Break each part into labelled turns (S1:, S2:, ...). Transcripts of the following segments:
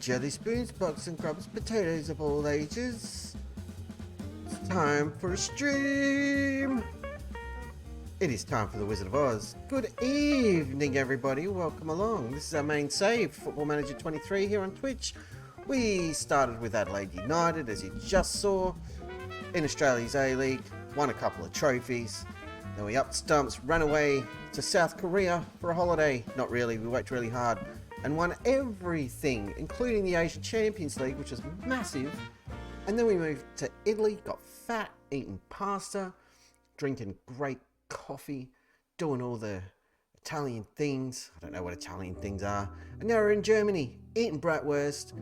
S1: jelly spoons, bucks and grubs, potatoes of all ages. It's time for a stream. It is time for the Wizard of Oz. Good evening, everybody. Welcome along. This is our main save, Football Manager 23 here on Twitch. We started with Adelaide United, as you just saw, in Australia's A-League, won a couple of trophies. Then we upped stumps, ran away to South Korea for a holiday. Not really, we worked really hard and won everything, including the Asian Champions League, which was massive. And then we moved to Italy, got fat, eating pasta, drinking great coffee, doing all the Italian things. I don't know what Italian things are. And now we're in Germany, eating bratwurst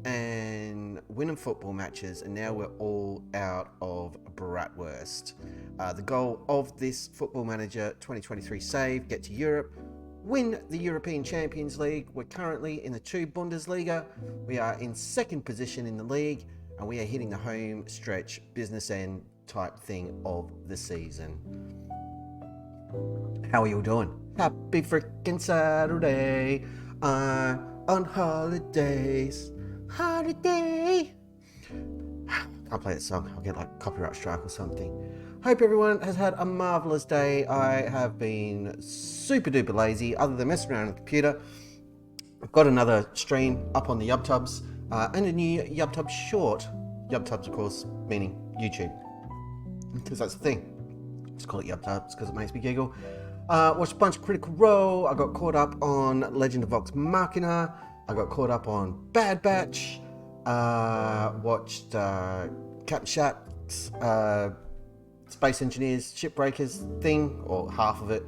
S1: and winning football matches. And now we're all out of bratwurst. The goal of this Football Manager 2023 save, get to Europe, win the European Champions League. We're currently in the 2 Bundesliga. We are in 2nd position in the league, and we are hitting the home stretch, business end type thing of the season. How are you all doing? Happy freaking Saturday. I'm on holidays. Holiday. Can't play that song. I'll get like a copyright strike or something. Hope everyone has had a marvellous day. I have been super duper lazy, other than messing around on the computer. I've got another stream up on the YubTubs and a new YubTubs short. YubTubs, of course, meaning YouTube, because that's the thing. Just call it YubTubs because it makes me giggle. Watched a bunch of Critical Role. I got caught up on Legend of Vox Machina. I got caught up on Bad Batch. Watched Captain Shack's Space Engineers Shipbreakers thing, or half of it.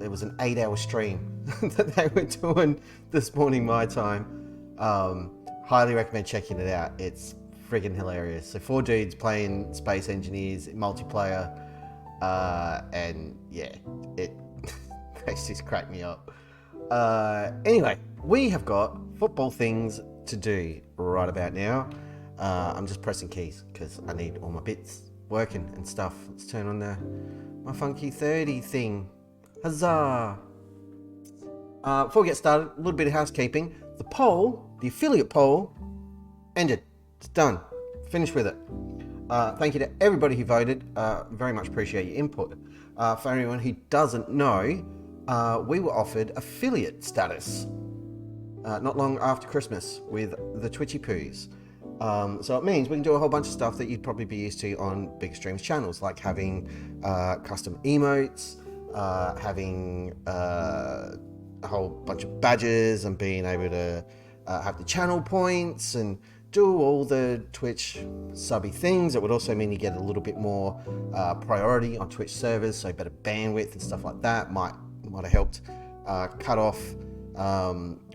S1: It was an 8-hour stream that they were doing this morning my time. Highly recommend checking it out. It's friggin' hilarious. So 4 dudes playing Space Engineers multiplayer, and yeah, it they just cracked me up. Anyway, we have got football things to do right about now. I'm just pressing keys because I need all my bits working and stuff. Let's turn on my funky 30 thing. Huzzah! Before we get started, a little bit of housekeeping. The poll, the affiliate poll, ended. It's done. Finished with it. Thank you to everybody who voted. Very much appreciate your input. For anyone who doesn't know, we were offered affiliate status not long after Christmas with the Twitchy Poos. So it means we can do a whole bunch of stuff that you'd probably be used to on Big Streams channels, like having custom emotes, having a whole bunch of badges, and being able to have the channel points and do all the Twitch subby things. It would also mean you get a little bit more priority on Twitch servers, so better bandwidth and stuff like that. Might have helped cut off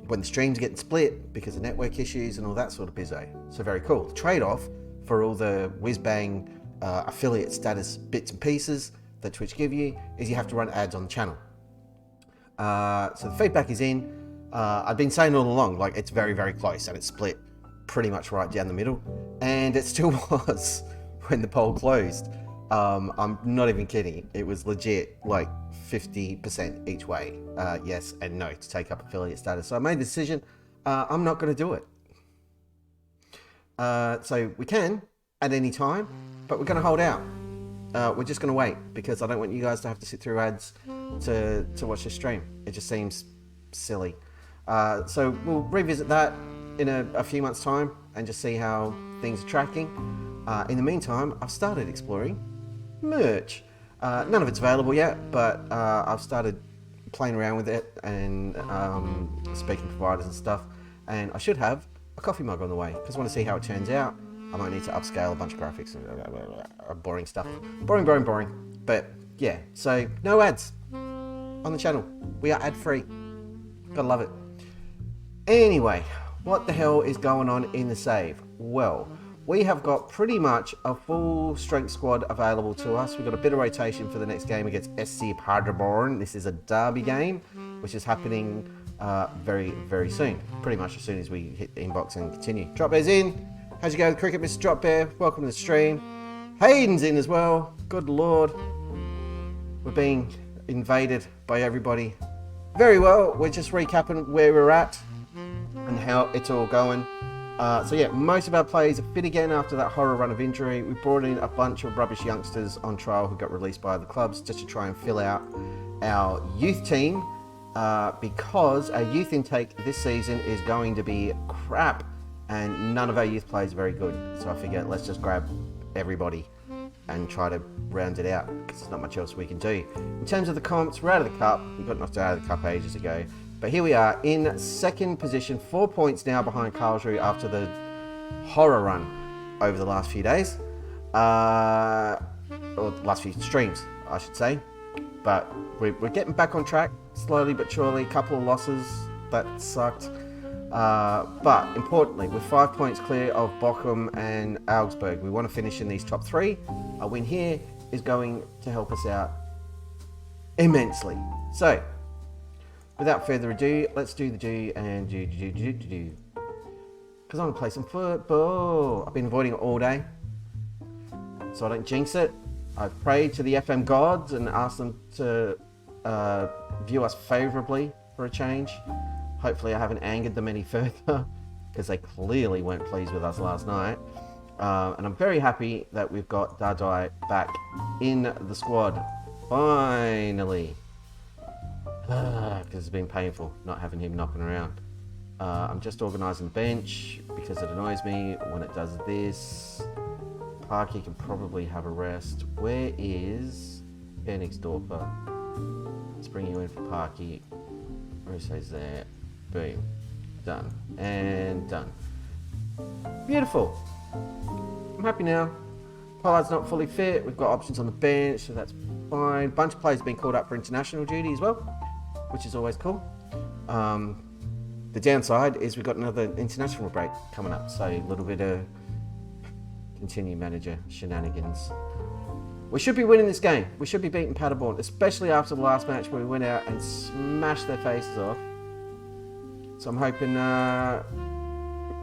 S1: when the stream's getting split because of network issues and all that sort of bizzo. So very cool. The trade-off for all the whiz-bang affiliate status bits and pieces that Twitch give you is you have to run ads on the channel. So the feedback is in. I've been saying all along, like, it's very, very close, and it's split pretty much right down the middle, and it still was when the poll closed. I'm not even kidding. It was legit like 50% each way, yes and no, to take up affiliate status. So I made the decision, I'm not going to do it. So we can at any time, but we're going to hold out. We're just going to wait, because I don't want you guys to have to sit through ads to watch the stream. It just seems silly. So we'll revisit that in a few months' time and just see how things are tracking. In the meantime, I've started exploring merch. None of it's available yet, but I've started playing around with it and speaking to providers and stuff, and I should have a coffee mug on the way because I want to see how it turns out. I might need to upscale a bunch of graphics and boring stuff. Boring. But yeah, so no ads on the channel. We are ad free. Gotta love it. Anyway, what the hell is going on in the save? Well, we have got pretty much a full strength squad available to us. We've got a bit of rotation for the next game against SC Paderborn. This is a derby game, which is happening very, very soon. Pretty much as soon as we hit the inbox and continue. Drop Bear's in. How's you go with cricket, Mr. Drop Bear? Welcome to the stream. Hayden's in as well. Good Lord. We're being invaded by everybody. Very well, we're just recapping where we're at. and how it's all going. So yeah, most of our players are fit again after that horror run of injury. We brought in a bunch of rubbish youngsters on trial who got released by the clubs just to try and fill out our youth team, because our youth intake this season is going to be crap and none of our youth players are very good. So I figured let's just grab everybody and try to round it out because there's not much else we can do. In terms of the comps, we're out of the cup. We got knocked out of the cup ages ago. But here we are in second position, 4 points now behind Karlsruhe after the horror run over the last few days. Or the last few streams, I should say. But we're getting back on track, slowly but surely. A couple of losses, that sucked. But importantly, we're 5 points clear of Bochum and Augsburg. We want to finish in these top 3. A win here is going to help us out immensely. So, without further ado, let's do the do. Because I want to play some football. I've been avoiding it all day, so I don't jinx it. I've prayed to the FM gods and asked them to view us favourably for a change. Hopefully I haven't angered them any further, because they clearly weren't pleased with us last night. And I'm very happy that we've got Dardai back in the squad. Finally. Because it's been painful not having him knocking around. I'm just organising the bench because it annoys me when it does this. Parky can probably have a rest. Where is Königsdorfer? Let's bring you in for Parky. Russo's there. Boom. Done. And done. Beautiful. I'm happy now. Pollard's not fully fit. We've got options on the bench, so that's fine. Bunch of players have been called up for international duty as well, which is always cool. The downside is we've got another international break coming up, so a little bit of continue manager shenanigans. We should be winning this game. We should be beating Paderborn, especially after the last match where we went out and smashed their faces off. So I'm hoping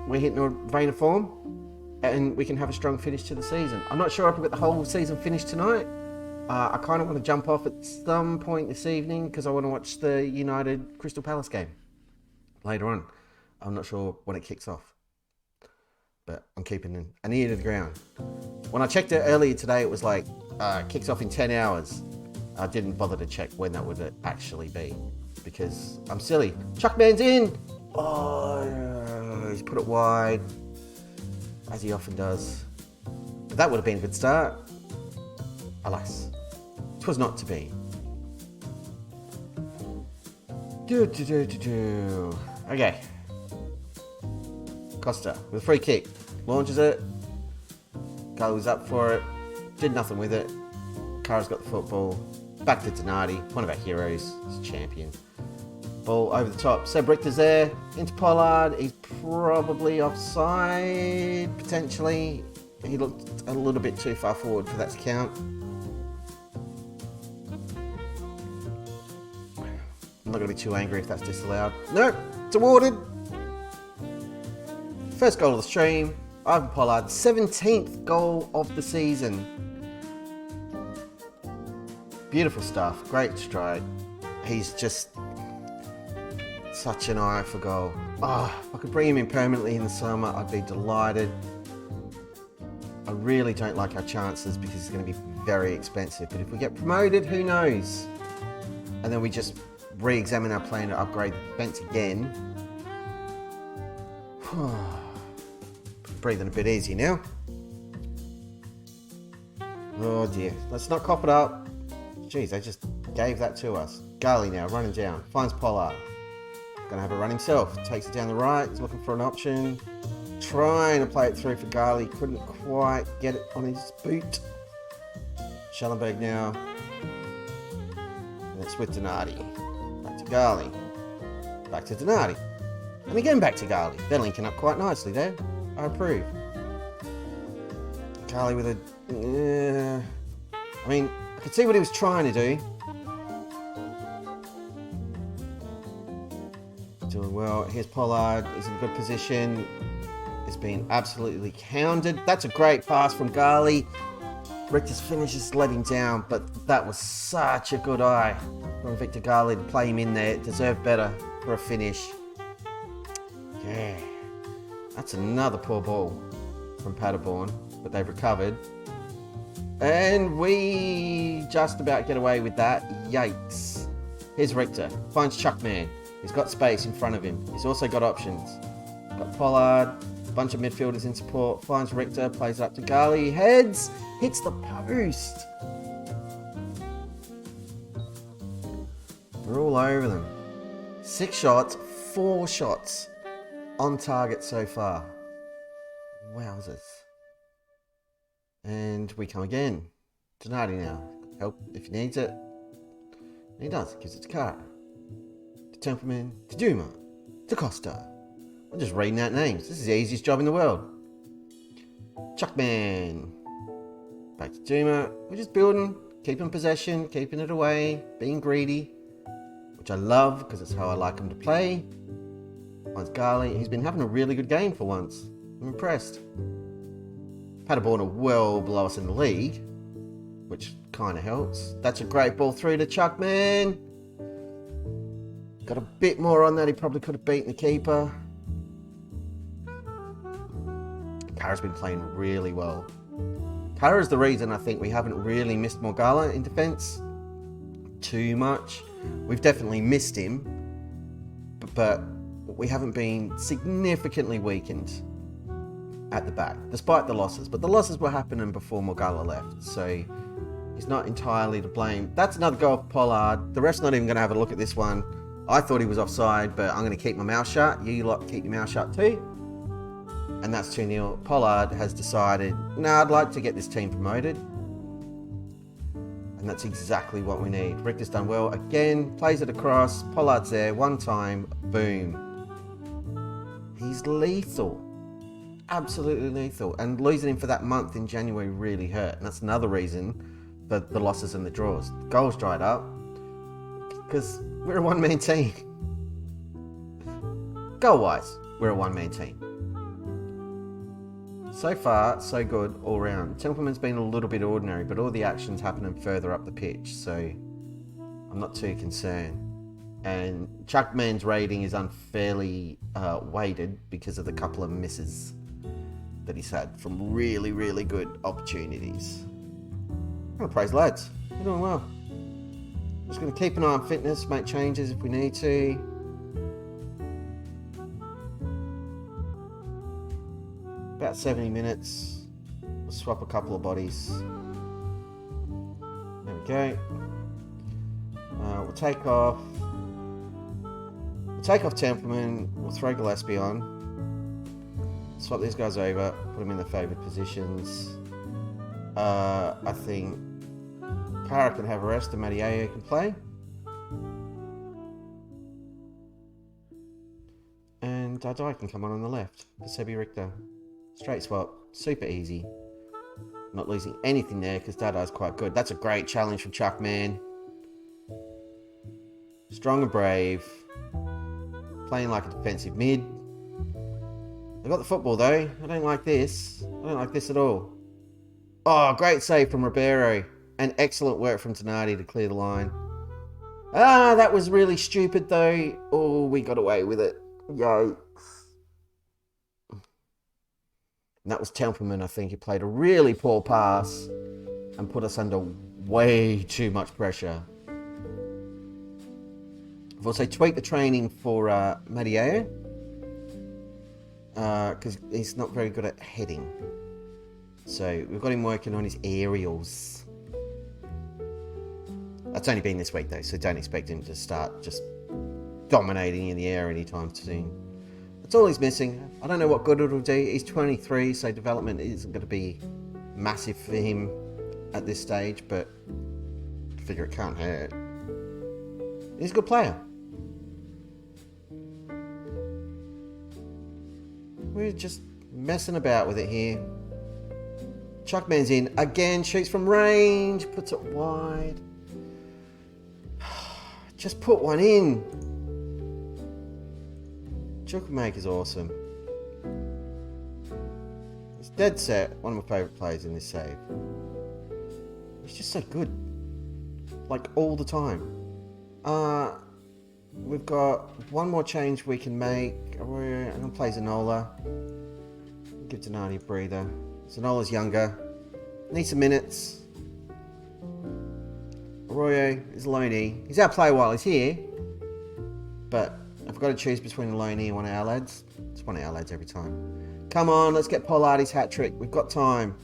S1: we're hitting a vein of form and we can have a strong finish to the season. I'm not sure if we've got the whole season finished tonight. I kind of want to jump off at some point this evening because I want to watch the United Crystal Palace game later on. I'm not sure when it kicks off, but I'm keeping an ear to the ground. When I checked it earlier today, it was like kicks off in 10 hours. I didn't bother to check when that would actually be because I'm silly. Chuckman's in. Oh, he's put it wide, as he often does. But that would have been a good start. Alas, 'twas not to be. Okay. Costa with a free kick. Launches it. Goes up for it. Did nothing with it. Kara's got the football. Back to Donati, one of our heroes. He's a champion. Ball over the top. Seb Richter's there. Into Pollard. He's probably offside, potentially. He looked a little bit too far forward for that to count. I'm not going to be too angry if that's disallowed. Nope, it's awarded. First goal of the stream. Ivan Pollard, 17th goal of the season. Beautiful stuff. Great strike. He's just such an eye for goal. Oh, if I could bring him in permanently in the summer, I'd be delighted. I really don't like our chances because he's going to be very expensive. But if we get promoted, who knows? And then we just re-examine our plan to upgrade the defence again. Breathing a bit easy now. Oh dear. Let's not cough it up. Jeez, they just gave that to us. Garley now, running down. Finds Pollard. Gonna have a run himself. Takes it down the right. He's looking for an option. Trying to play it through for Garley. Couldn't quite get it on his boot. Schellenberg now. And it's with Donati. Back to Garley. Back to Donati. And again back to Garley. They're linking up quite nicely there. I approve. Garley with a... I mean, I could see what he was trying to do. Doing well. Here's Pollard. He's in a good position. It's been absolutely hounded. That's a great pass from Garley. Richter's finish just let him down, but that was such a good eye from Victor Garley to play him in there. It deserved better for a finish. Yeah. That's another poor ball from Paderborn, but they've recovered. And we just about get away with that. Yikes. Here's Richter. Finds Chuckman. He's got space in front of him. He's also got options. Got Pollard. A bunch of midfielders in support. Finds Richter. Plays it up to Gali. Heads. Hits the post. We're all over them. 6 shots. 4 shots on target so far. Wowzers. And we come again. Donati now. Help if he needs it. And he does. Gives it to Kara. To Templeman. To Duma. To Costa. I'm just reading out names. This is the easiest job in the world. Chuckman. Back to Duma. We're just building. Keeping possession. Keeping it away. Being greedy. Which I love because it's how I like him to play. Finds Gali. He's been having a really good game for once. I'm impressed. Paderborn are well below us in the league, which kind of helps. That's a great ball through to Chuckman. Got a bit more on that. He probably could have beaten the keeper. Kara's been playing really well. Kara's the reason I think we haven't really missed Morgala in defence too much. We've definitely missed him, but we haven't been significantly weakened at the back, despite the losses. But the losses were happening before Morgala left, so he's not entirely to blame. That's another goal for Pollard. The ref's not even going to have a look at this one. I thought he was offside, but I'm going to keep my mouth shut. You lot keep your mouth shut too. And that's 2-0. Pollard has decided, I'd like to get this team promoted. And that's exactly what we need. Richter's done well. Again, plays it across. Pollard's there. One time. Boom. He's lethal. Absolutely lethal. And losing him for that month in January really hurt. And that's another reason for the losses and the draws. Goals dried up. Because we're a one-man team. Goal-wise, we're a one-man team. So far, so good all round. Templeman's been a little bit ordinary, but all the action's happening further up the pitch, so I'm not too concerned. And Chuckman's rating is unfairly weighted because of the couple of misses that he's had from really, really good opportunities. I'm going to praise lads. They're doing well. Just going to keep an eye on fitness, make changes if we need to. About 70 minutes. We'll swap a couple of bodies. There we go. We'll take off. We'll take off Templeman. We'll throw Gillespie on. Swap these guys over. Put them in their favoured positions. I think Kara can have a rest and Madiaye can play. And Dardai can come on the left for Sebi Richter. Straight swap, super easy. Not losing anything there because Dardai's quite good. That's a great challenge from Chuckman. Strong and brave. Playing like a defensive mid. They got the football though. I don't like this. I don't like this at all. Oh, great save from Ribeiro. And excellent work from Donati to clear the line. That was really stupid though. Oh, we got away with it. Yikes. And that was Templeman, I think. He played a really poor pass and put us under way too much pressure. I've also tweaked the training for Madiaye because he's not very good at heading. So we've got him working on his aerials. That's only been this week though, so don't expect him to start just dominating in the air anytime soon. That's all he's missing. I don't know what good it'll do. He's 23, so development isn't going to be massive for him at this stage, but I figure it can't hurt. He's a good player. We're just messing about with it here. Chuckman's in again, shoots from range, puts it wide. Just put one in. Chukwuemeka is awesome. He's dead set. One of my favourite players in this save. He's just so good. Like all the time. we've got one more change we can make. I'm going to play Zanola. Give Donati a breather. Zanola's younger. Needs some minutes. Arroyo is a loanee. He's our player while he's here. But I've got to choose between a loanee and one of our lads. It's one of our lads every time. Come on, let's get Pollardi's hat-trick. We've got time.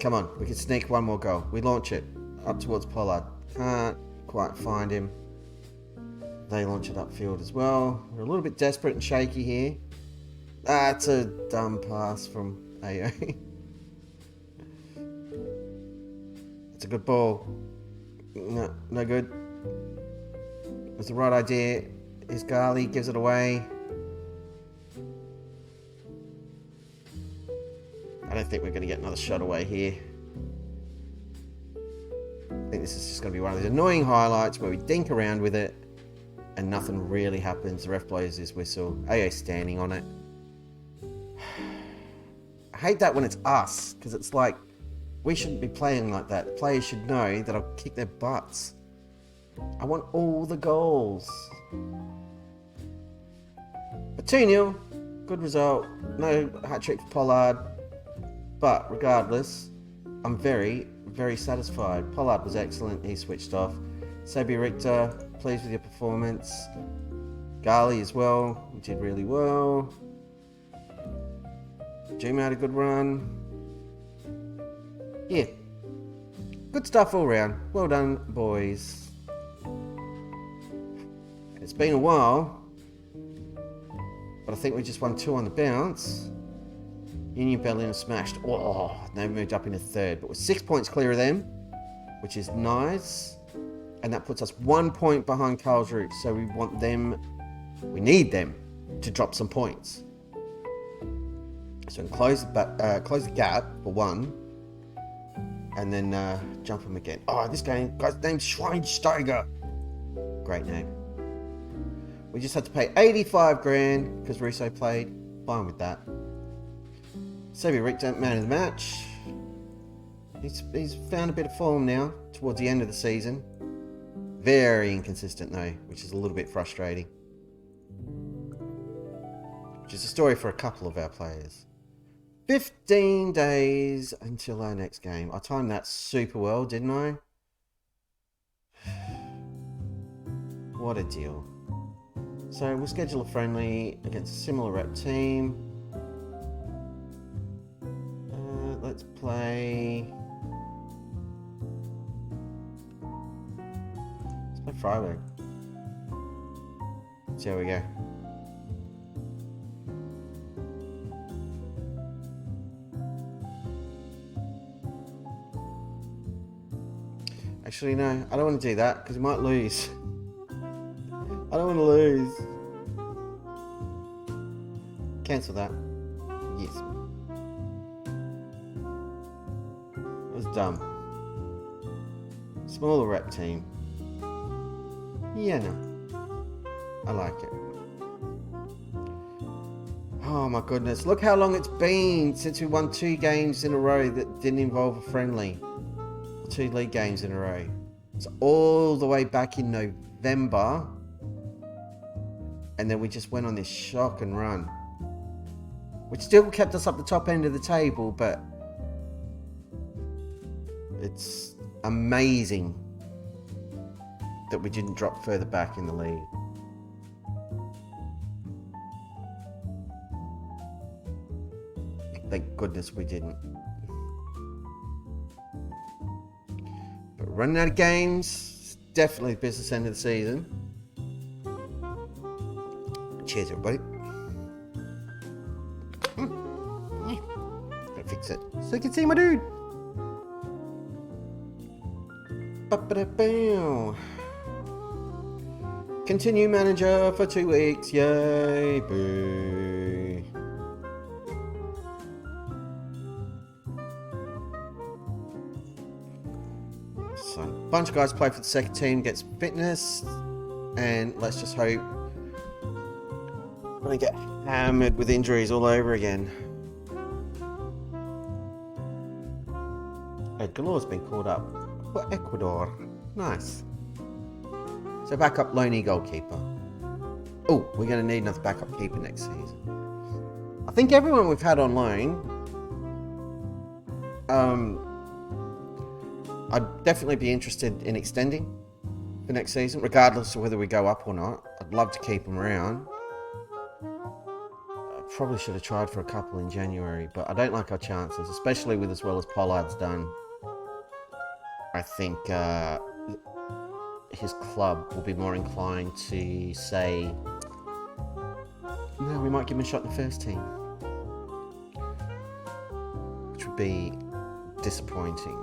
S1: Come on, we can sneak one more goal. We launch it up towards Pollard. Can't quite find him. They launch it upfield as well. We're a little bit desperate and shaky here. That's a dumb pass from AO. It's a good ball. No good. It was the right idea. His Gali gives it away. I don't think we're going to get another shot away here. I think this is just going to be one of those annoying highlights where we dink around with it and nothing really happens. The ref blows his whistle. AO standing on it. I hate that when it's us, because it's like, we shouldn't be playing like that. The players should know that I'll kick their butts. I want all the goals. But 2-0, good result. No hat-trick for Pollard. But regardless, I'm very, very satisfied. Pollard was excellent. He switched off. Sabi Richter, pleased with your performance. Gali as well. You did really well. Juma had a good run. Yeah. Good stuff all round. Well done, boys. It's been a while, but I think we just won 2 on the bounce. Union Berlin have smashed. Oh, they've moved up into third, but we're 6 points clear of them, which is nice. And that puts us 1 point behind Karlsruhe, so we want them, we need them to drop some points. So we can close the gap for 1, and then jump them again. Oh, this guy's name's Schweinsteiger. Great name. We just had to pay 85 grand because Russo played. Fine with that. Sabi Richter, man of the match. He's found a bit of form now towards the end of the season. Very inconsistent though, which is a little bit frustrating. Which is a story for a couple of our players. 15 days until our next game. I timed that super well, didn't I? What a deal. So we'll schedule a friendly against a similar rep team. Let's play Freiburg. See how we go. Actually, no, I don't want to do that because we might lose. I don't want to lose. Cancel that. Yes. That was dumb. Smaller rep team. Yeah, no. I like it. Oh my goodness. Look how long it's been since we won 2 games in a row that didn't involve a friendly. 2 league games in a row. It's all the way back in November. And then we just went on this shock and run. Which still kept us up the top end of the table, but it's amazing that we didn't drop further back in the league. Thank goodness we didn't. But running out of games, it's definitely the business end of the season. Cheers, everybody. Gotta fix it so you can see my dude. Ba-ba-da-bow. Continue manager for 2 weeks. Yay, boo. So, a bunch of guys play for the second team, gets fitness, and let's just hope we're going to get hammered with injuries all over again. Ed Galor's been called up for Ecuador. Nice. So backup loanee goalkeeper. Oh, we're going to need another backup keeper next season. I think everyone we've had on loan, I'd definitely be interested in extending for next season, regardless of whether we go up or not. I'd love to keep them around. I probably should have tried for a couple in January, but I don't like our chances, especially with as well as Pollard's done. I think his club will be more inclined to say, no, we might give him a shot in the first team, which would be disappointing,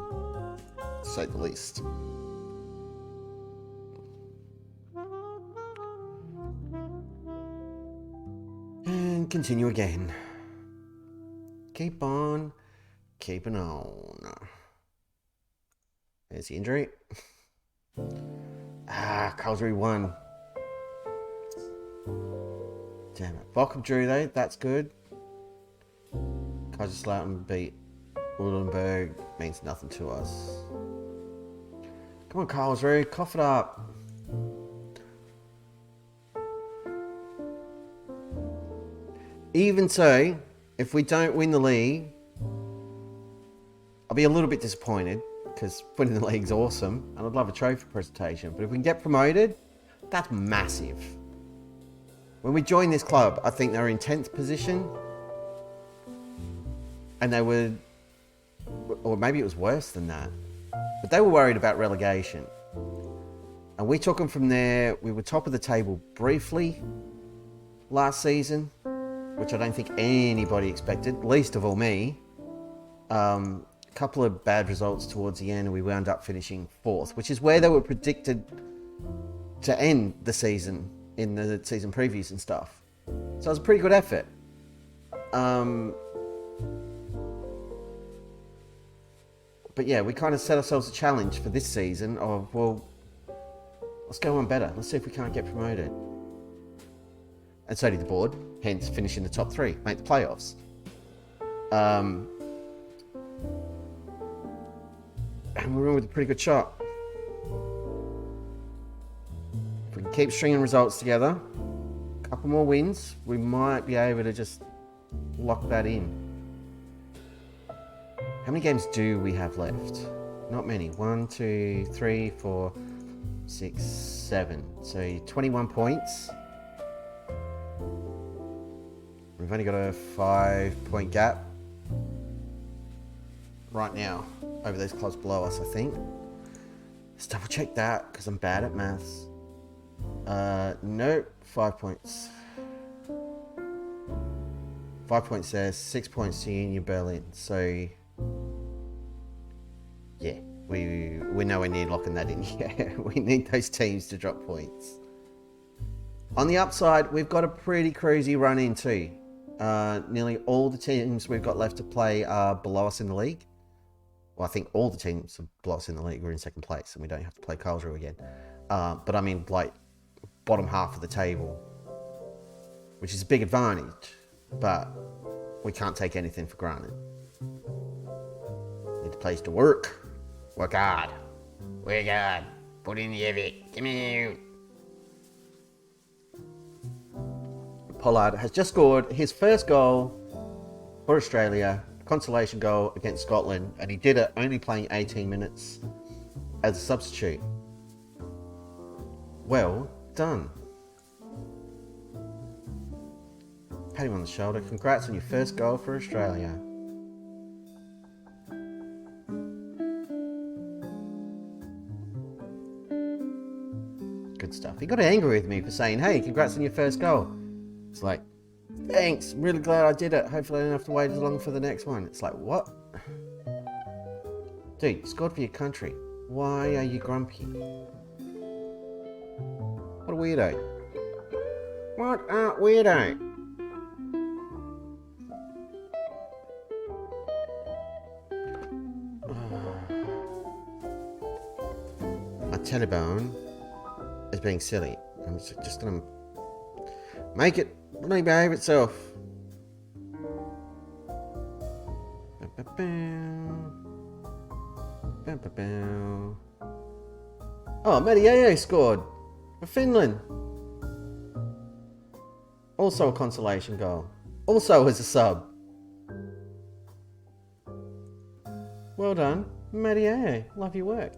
S1: to say the least. And continue again. Keep on keeping on. There's the injury. Carlsbury won. Damn it. Bochum drew though, that's good. Kaiserslautern beat Oldenburg, means nothing to us. Come on, Carlsbury, cough it up. Even so, if we don't win the league, I'll be a little bit disappointed, because winning the league's awesome, and I'd love a trophy presentation. But if we can get promoted, that's massive. When we joined this club, I think they were in 10th position. And they were, or maybe it was worse than that, but they were worried about relegation. And we took them from there. We were top of the table briefly last season, which I don't think anybody expected, least of all me. A couple of bad results towards the end, and we wound up finishing 4th, which is where they were predicted to end the season in the season previews and stuff. So it was a pretty good effort. But yeah, we kind of set ourselves a challenge for this season of, well, let's go on better. Let's see if we can't get promoted. And so did the board, hence finish in the top 3, make the playoffs. And we're in with a pretty good shot. If we can keep stringing results together, a couple more wins, we might be able to just lock that in. How many games do we have left? Not many. 1, 2, 3, 4, 6, 7. So 21 points. We've only got a 5-point gap right now over those clubs below us, I think. Let's double check that, because I'm bad at maths. Nope, 5 points. 5 points there, 6 points to Union Berlin. So, yeah, we're nowhere near locking that in yet. We need those teams to drop points. On the upside, we've got a pretty cruisy run in too. Nearly all the teams we've got left to play are below us in the league. Well, I think all the teams below us in the league are in second place, and we don't have to play Karlsruhe again. But I mean, like, bottom half of the table, which is a big advantage, but we can't take anything for granted. Need a place to work hard, put in the effort, come here. Pollard has just scored his first goal for Australia, consolation goal against Scotland, and he did it only playing 18 minutes as a substitute. Well done. Pat him on the shoulder. Congrats on your first goal for Australia. Good stuff. He got angry with me for saying, hey, congrats on your first goal. It's like, thanks, I'm really glad I did it. Hopefully I don't have to wait as long for the next one. It's like, what? Dude, you scored for your country. Why are you grumpy? What a weirdo. What a weirdo. My telephone is being silly. I'm just gonna make it really behave itself. Oh, Mediaye scored. For Finland. Also a consolation goal. Also as a sub. Well done, Marie. Love your work.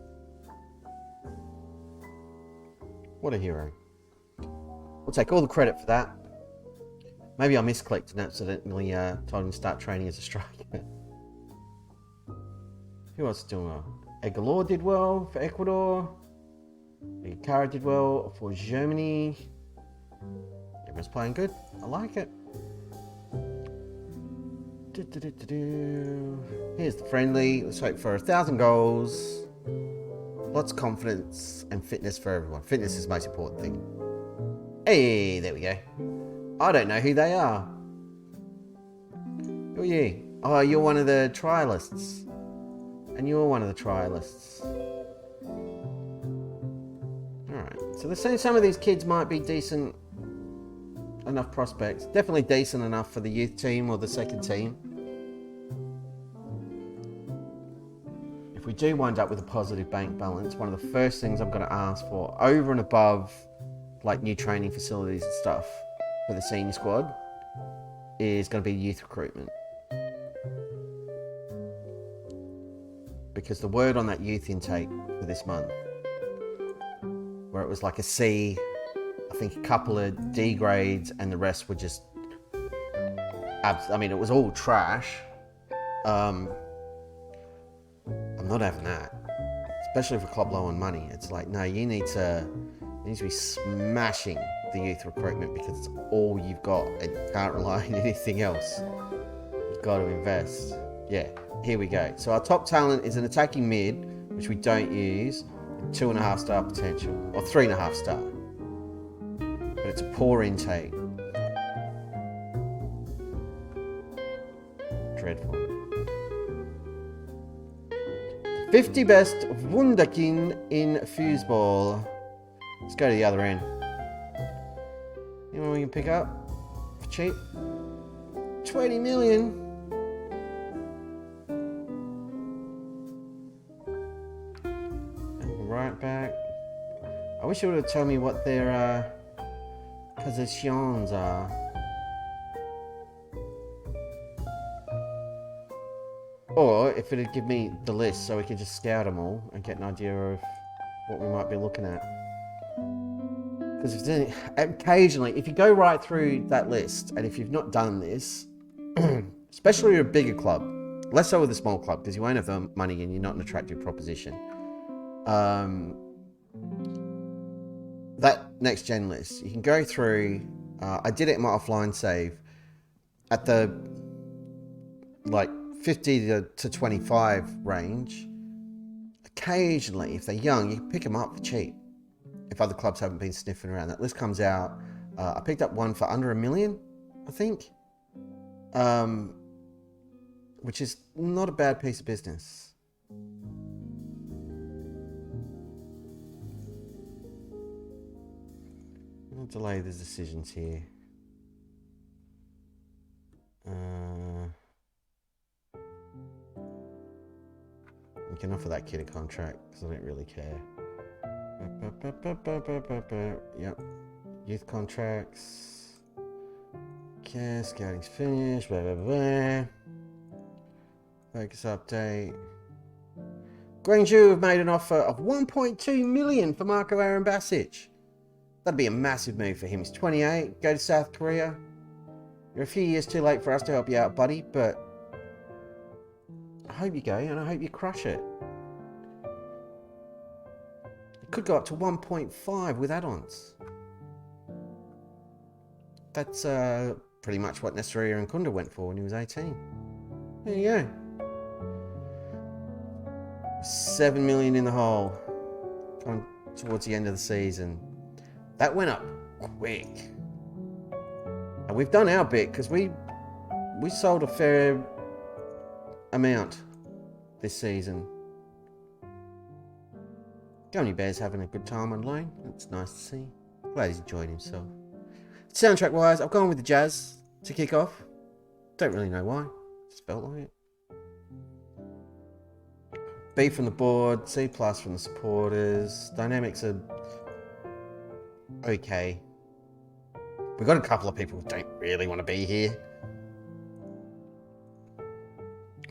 S1: What a hero. We'll take all the credit for that. Maybe I misclicked and accidentally told him to start training as a striker. Who else is doing well? Egalor did well for Ecuador. Kara did well for Germany. Everyone's playing good. I like it. Here's the friendly. Let's hope for 1,000 goals. Lots of confidence and fitness for everyone. Fitness is the most important thing. Hey, there we go. I don't know who they are. Who are you? Oh, you're one of the trialists. And you're one of the trialists. Alright, so they're saying some of these kids might be decent enough prospects. Definitely decent enough for the youth team or the second team. If we do wind up with a positive bank balance, one of the first things I'm going to ask for, over and above like new training facilities and stuff for the senior squad, is going to be youth recruitment. Because the word on that youth intake for this month, where it was like a C, I think a couple of D grades, and the rest were just, I mean, it was all trash. I'm not having that, especially for a club low on money. It's like, no, you need to be smashing the youth recruitment because it's all you've got and you can't rely on anything else. You've got to invest. Yeah, here we go. So our top talent is an attacking mid, which we don't use, 2.5 star potential, or 3.5 star. But it's a poor intake. Dreadful. 50 best Wunderkind in foosball. Let's go to the other end. Anyone we can pick up for cheap? 20 million. Right back. I wish you would have told me what their positions are. Or if it'd give me the list so we could just scout them all and get an idea of what we might be looking at. Because occasionally, if you go right through that list, and if you've not done this, especially with a bigger club, less so with a small club, because you won't have the money and you're not an attractive proposition. That next gen list, you can go through. I did it in my offline save at the like 50 to 25 range. Occasionally, if they're young, you can pick them up for cheap. If other clubs haven't been sniffing around, that list comes out. I picked up one for under $1 million, I think, which is not a bad piece of business. I'll delay the decisions here. You can offer that kid a contract because I don't really care. Yep. Youth contracts. Okay, scouting's finished. Blah, blah, blah. Focus update. Guangzhou have made an offer of 1.2 million for Marco Aaron Basic. That'd be a massive move for him. He's 28. Go to South Korea. You're a few years too late for us to help you out, buddy, but I hope you go and I hope you crush it. It could go up to 1.5 with add-ons. That's pretty much what Nesseria and Kunda went for when he was 18. There you go. 7 million in the hole. Coming towards the end of the season. That went up quick. And we've done our bit because we sold a fair amount this season. Gummy Bear's having a good time on loan. That's nice to see. Glad he's enjoyed himself. Soundtrack wise, I've gone with the jazz to kick off. Don't really know why. Just felt like it. B from the board, C+ from the supporters. Dynamics are okay. We've got a couple of people who don't really want to be here.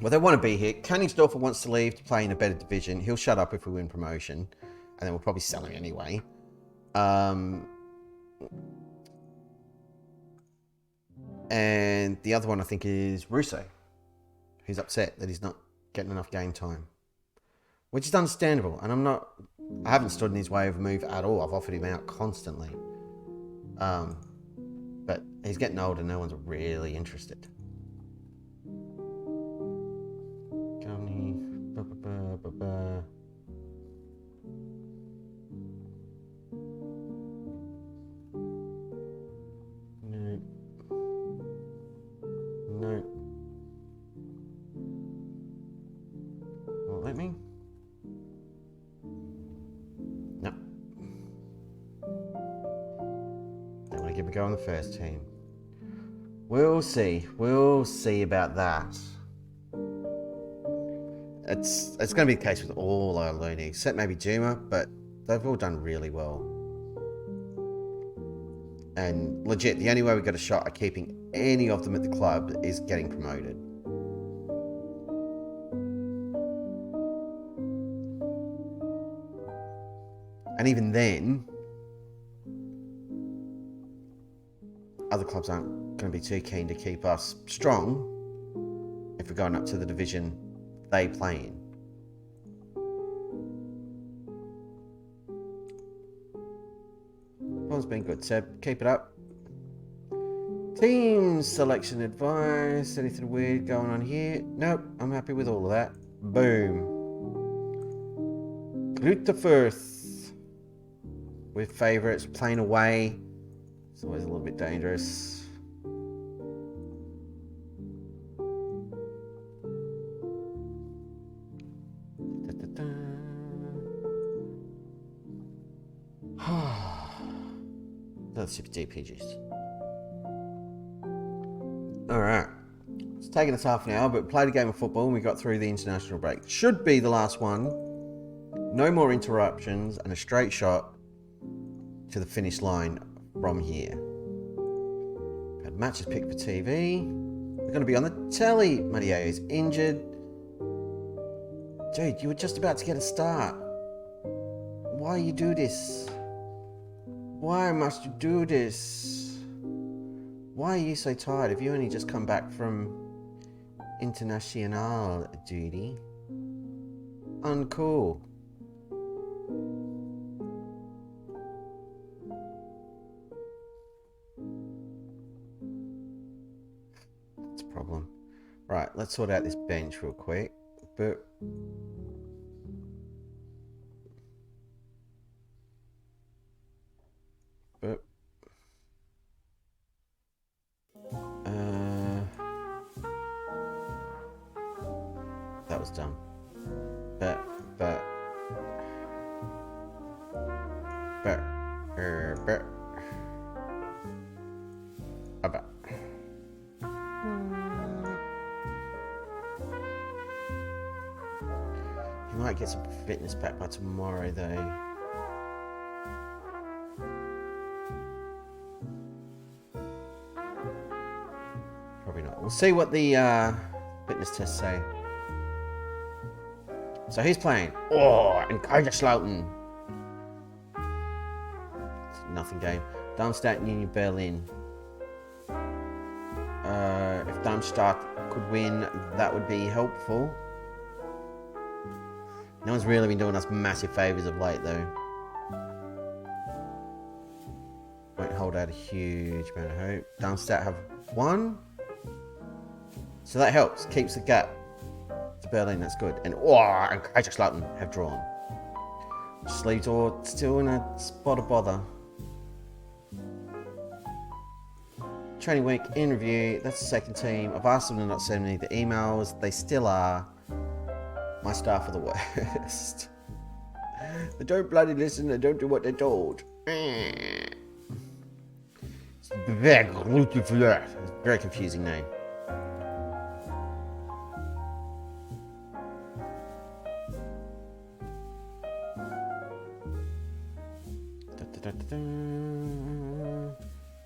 S1: Well, they want to be here. Königsdorfer wants to leave to play in a better division. He'll shut up if we win promotion. And then we'll probably sell him anyway. And the other one, I think, is Russo. Who's upset that he's not getting enough game time. Which is understandable. And I haven't stood in his way of a move at all. I've offered him out constantly. But he's getting older. No one's really interested. No. Won't let me. No. Don't want to give a go on the first team. We'll see. We'll see about that. It's going to be the case with all our learning, except maybe Juma, but they've all done really well. And legit, the only way we got a shot at keeping any of them at the club is getting promoted. And even then, other clubs aren't going to be too keen to keep us strong if we're going up to the division they play in. Ball's been good, Seb. Keep it up. Team selection advice. Anything weird going on here? Nope, I'm happy with all of that. Boom. Grüte Firth. With favourites playing away. It's always a little bit dangerous. That's super DPGs. Alright. It's taken us half an hour, but we played a game of football and we got through the international break. Should be the last one. No more interruptions and a straight shot to the finish line from here. Had matches picked for TV. We're going to be on the telly. Mario is injured. Dude, you were just about to get a start. Why you do this? Why must you do this? Why are you so tired? Have you only just come back from international duty? Uncool. That's a problem. Right, let's sort out this bench real quick. But that was dumb. But you might get some fitness back by tomorrow, though. Probably not. We'll see what the fitness tests say. So he's playing. Oh, and Kaiserslautern. It's a nothing game. Darmstadt and Union Berlin. If Darmstadt could win, that would be helpful. No one's really been doing us massive favours of late, though. Won't hold out a huge amount of hope. Darmstadt have won. So that helps. Keeps the gap to Berlin. That's good. And Kaiserslautern have drawn. Just leaves all still in a spot of bother. Training week in review. That's the second team. I've asked them to not send me the emails. They still are. My staff are the worst. They don't bloody listen. They don't do what they're told. It's a very confusing name.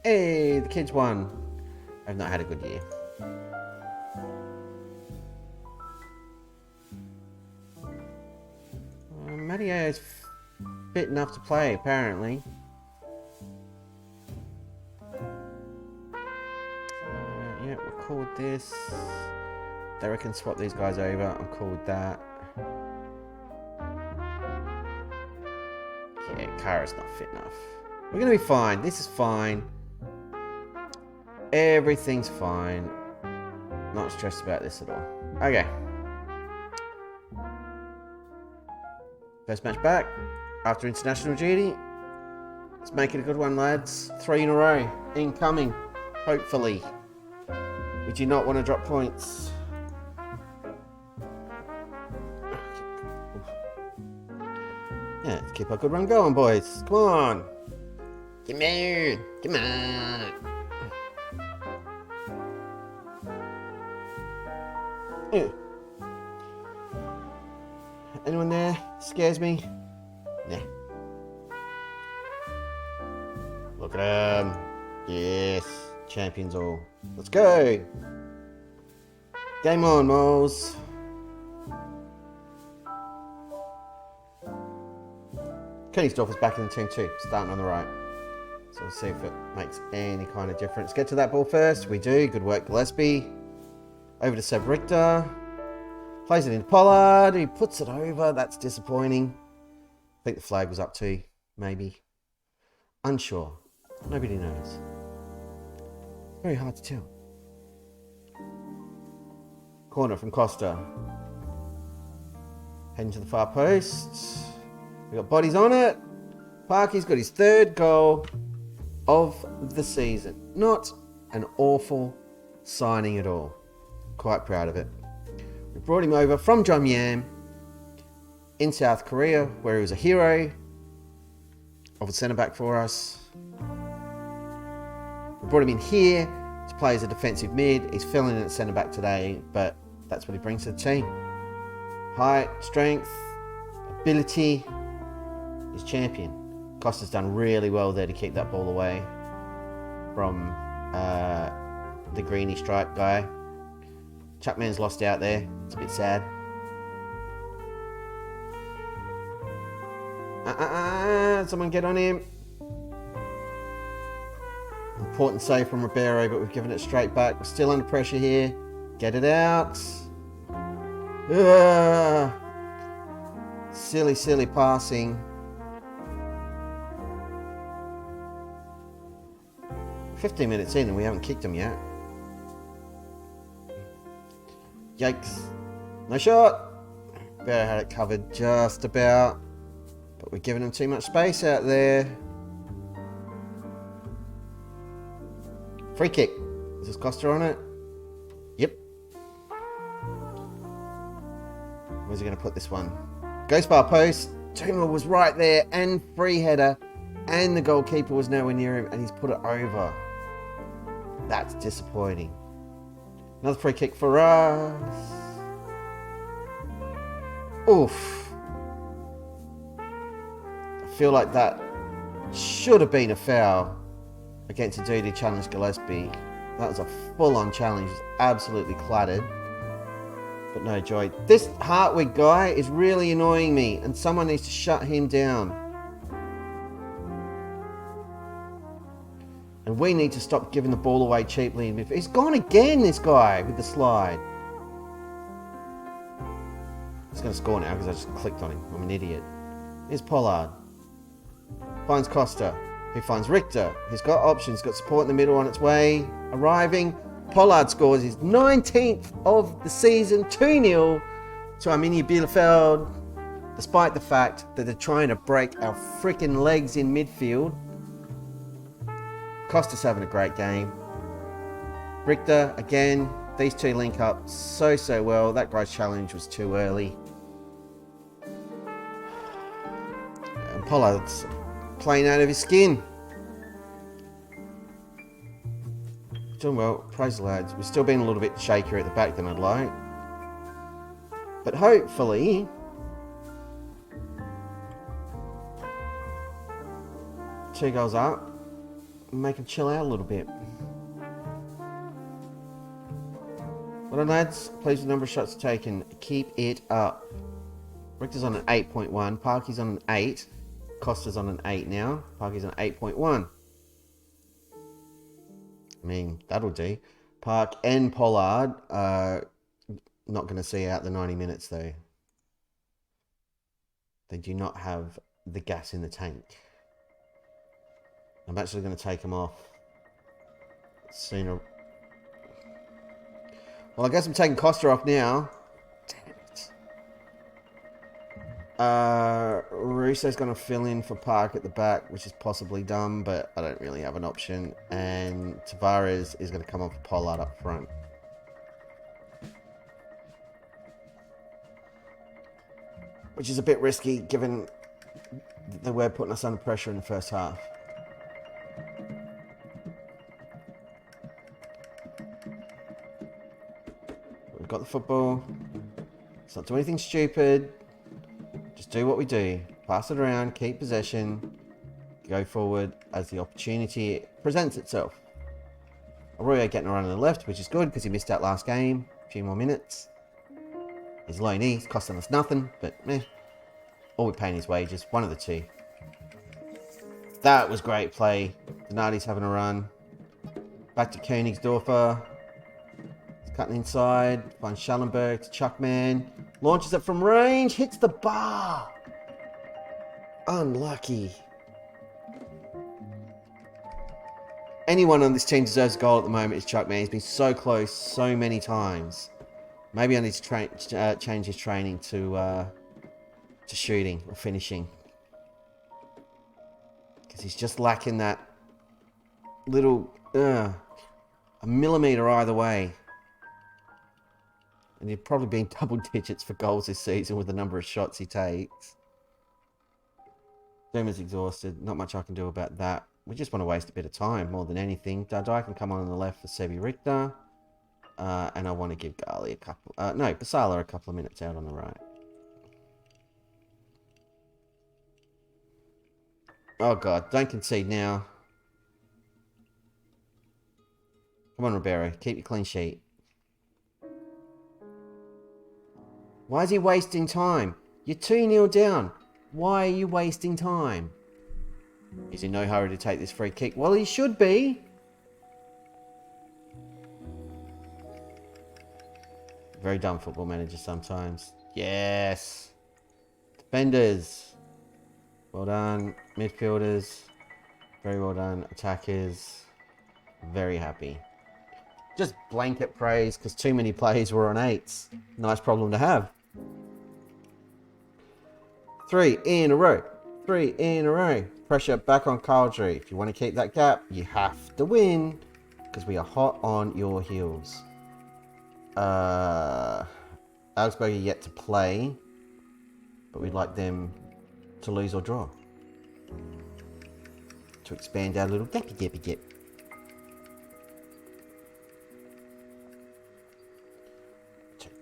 S1: Hey, the kids won. I've not had a good year. Mario is fit enough to play, apparently. Yeah, we'll call this. They reckon swap these guys over. I'm cool with that. Yeah, Kara's not fit enough. We're going to be fine. This is fine. Everything's fine. Not stressed about this at all. Okay. First match back after international duty. Let's make it a good one, lads. 3 in a row. Incoming. Hopefully. We do not want to drop points. Yeah, let's keep our good run going, boys. Come on. Come on. Come on. Yeah. Anyone there? Scares me? Nah. Look at them. Yes. Champions all. Let's go. Game on, Moles. Königsdorf is back in the team too, starting on the right. So we'll see if it makes any kind of difference. Get to that ball first. We do. Good work, Gillespie. Over to Seb Richter. Plays it into Pollard. He puts it over. That's disappointing. I think the flag was up too, maybe. Unsure. Nobody knows. Very hard to tell. Corner from Costa. Heading to the far post. We got bodies on it. Parky's got his 3rd goal of the season. Not an awful signing at all. Quite proud of it. We brought him over from Jomyam in South Korea, where he was a hero of a centre-back for us. We brought him in here to play as a defensive mid. He's filling in at centre-back today, but that's what he brings to the team. Height, strength, ability. He's champion. Costa's done really well there to keep that ball away from the greeny stripe guy. Chuckman's lost out there. It's a bit sad. Someone get on him. Important save from Ribeiro, but we've given it straight back. We're still under pressure here. Get it out. Silly, silly passing. 15 minutes in and we haven't kicked him yet. Yikes. No shot. Better had it covered just about. But we're giving him too much space out there. Free kick. Is this Costa on it? Yep. Where's he going to put this one? Ghost bar post. Tuma was right there and free header. And the goalkeeper was nowhere near him and he's put it over. That's disappointing. Another free kick for us. Oof. I feel like that should have been a foul against a dude who challenged Gillespie. That was a full-on challenge. It was absolutely clattered. But no joy. This Hartwig guy is really annoying me and someone needs to shut him down. And we need to stop giving the ball away cheaply. He's gone again, this guy, with the slide. He's going to score now because I just clicked on him. I'm an idiot. Here's Pollard. Finds Costa. He finds Richter. He's got options. He's got support in the middle on its way. Arriving. Pollard scores his 19th of the season. 2-0 to Arminia Bielefeld. Despite the fact that they're trying to break our freaking legs in midfield. Costa's having a great game. Richter, again, these two link up so well. That guy's challenge was too early. And Pollard's playing out of his skin. Doing well, praise the lads. We're still being a little bit shakier at the back than I'd like. But hopefully, 2 goals up. Make them chill out a little bit. Well done, lads. Pleased with the number of shots taken. Keep it up. Richter's on an 8.1. Parky's on an 8. Costa's on an 8 now. Parky's on 8.1. I mean, that'll do. Park and Pollard are not going to see out the 90 minutes, though. They do not have the gas in the tank. I'm actually going to take them off sooner. Well, I guess I'm taking Costa off now. Damn it. Russo's going to fill in for Park at the back, which is possibly dumb, but I don't really have an option. And Tavares is going to come on for Pollard up front. Which is a bit risky, given that they were putting us under pressure in the first half. We've got the football. Let's not do anything stupid. Just do what we do. Pass it around, keep possession, go forward as the opportunity presents itself. Arroyo getting a run on the left, which is good because he missed out last game. A few more minutes. His low knees costing us nothing, but meh. All we're paying his wages. One of the two. That was great play. Donati's having a run. Back to Königsdorfer. He's cutting inside. Finds Schallenberg to Chuckman. Launches it from range. Hits the bar. Unlucky. Anyone on this team deserves a goal at the moment is Chuckman. He's been so close so many times. Maybe I need to change his training to shooting or finishing. Because he's just lacking that little... a millimetre either way. And he'd probably be in double digits for goals this season with the number of shots he takes. Duma's exhausted. Not much I can do about that. We just want to waste a bit of time more than anything. Dardai can come on the left for Sebi Richter. And I want to give Gali a couple... Basala a couple of minutes out on the right. Oh, God. Don't concede now. Come on, Ribeiro. Keep your clean sheet. Why is he wasting time? You're 2-0 down. Why are you wasting time? He's in no hurry to take this free kick. Well, he should be. Very dumb football manager sometimes. Yes. Defenders. Well done. Midfielders. Very well done. Attackers. Very happy. Just blanket praise because too many players were on 8s. Nice problem to have. 3 in a row. 3 in a row. Pressure back on Caldry. If you want to keep that gap, you have to win because we are hot on your heels. Augsburg are yet to play, but we'd like them to lose or draw to expand our little gappy.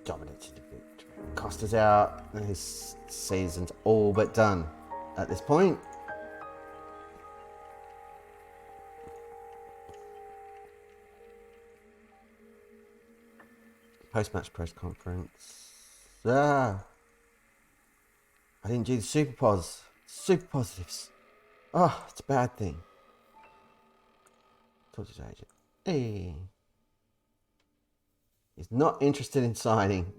S1: Dominance. Costa's out. His season's all but done at this point. Post-match press conference. I didn't do the super positives. Oh, it's a bad thing. Talk to his agent. Hey. He's not interested in signing.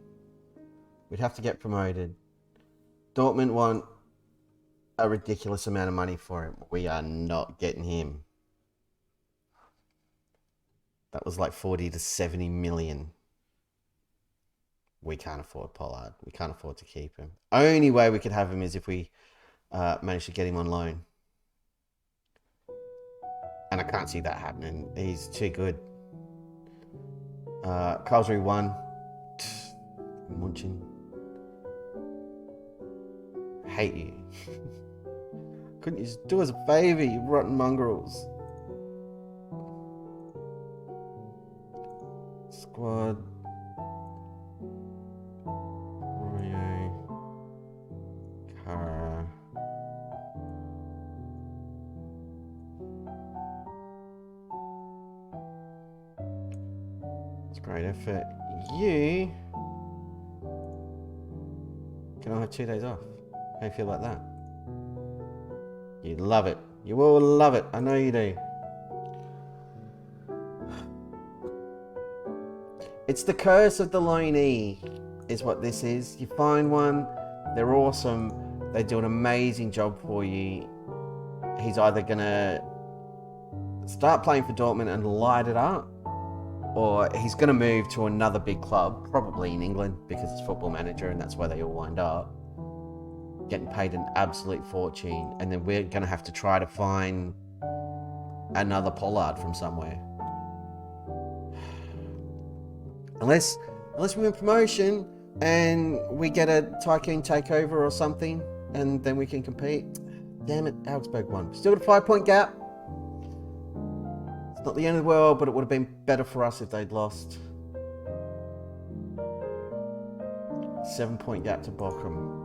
S1: We'd have to get promoted. Dortmund want a ridiculous amount of money for him. We are not getting him. That was like 40 to 70 million. We can't afford Pollard. We can't afford to keep him. Only way we could have him is if we manage to get him on loan. And I can't see that happening. He's too good. Karlsruhe 1. Munchen. Hate you. Couldn't you just do us a favour, you rotten mongrels? Squad. Royo. Kara. Great effort. You can I have 2 days off? How do you feel about that? You love it. You will love it. I know you do. It's the curse of the loanee, is what this is. You find one, they're awesome, they do an amazing job for you. He's either going to start playing for Dortmund and light it up, or he's going to move to another big club, probably in England, because it's Football Manager and that's where they all wind up, getting paid an absolute fortune, and then we're going to have to try to find another Pollard from somewhere. Unless we win promotion and we get a Tycoon takeover or something, and then we can compete. Damn it, Augsburg won. Still got a 5-point gap. It's not the end of the world, but it would have been better for us if they'd lost. 7-point gap to Bochum.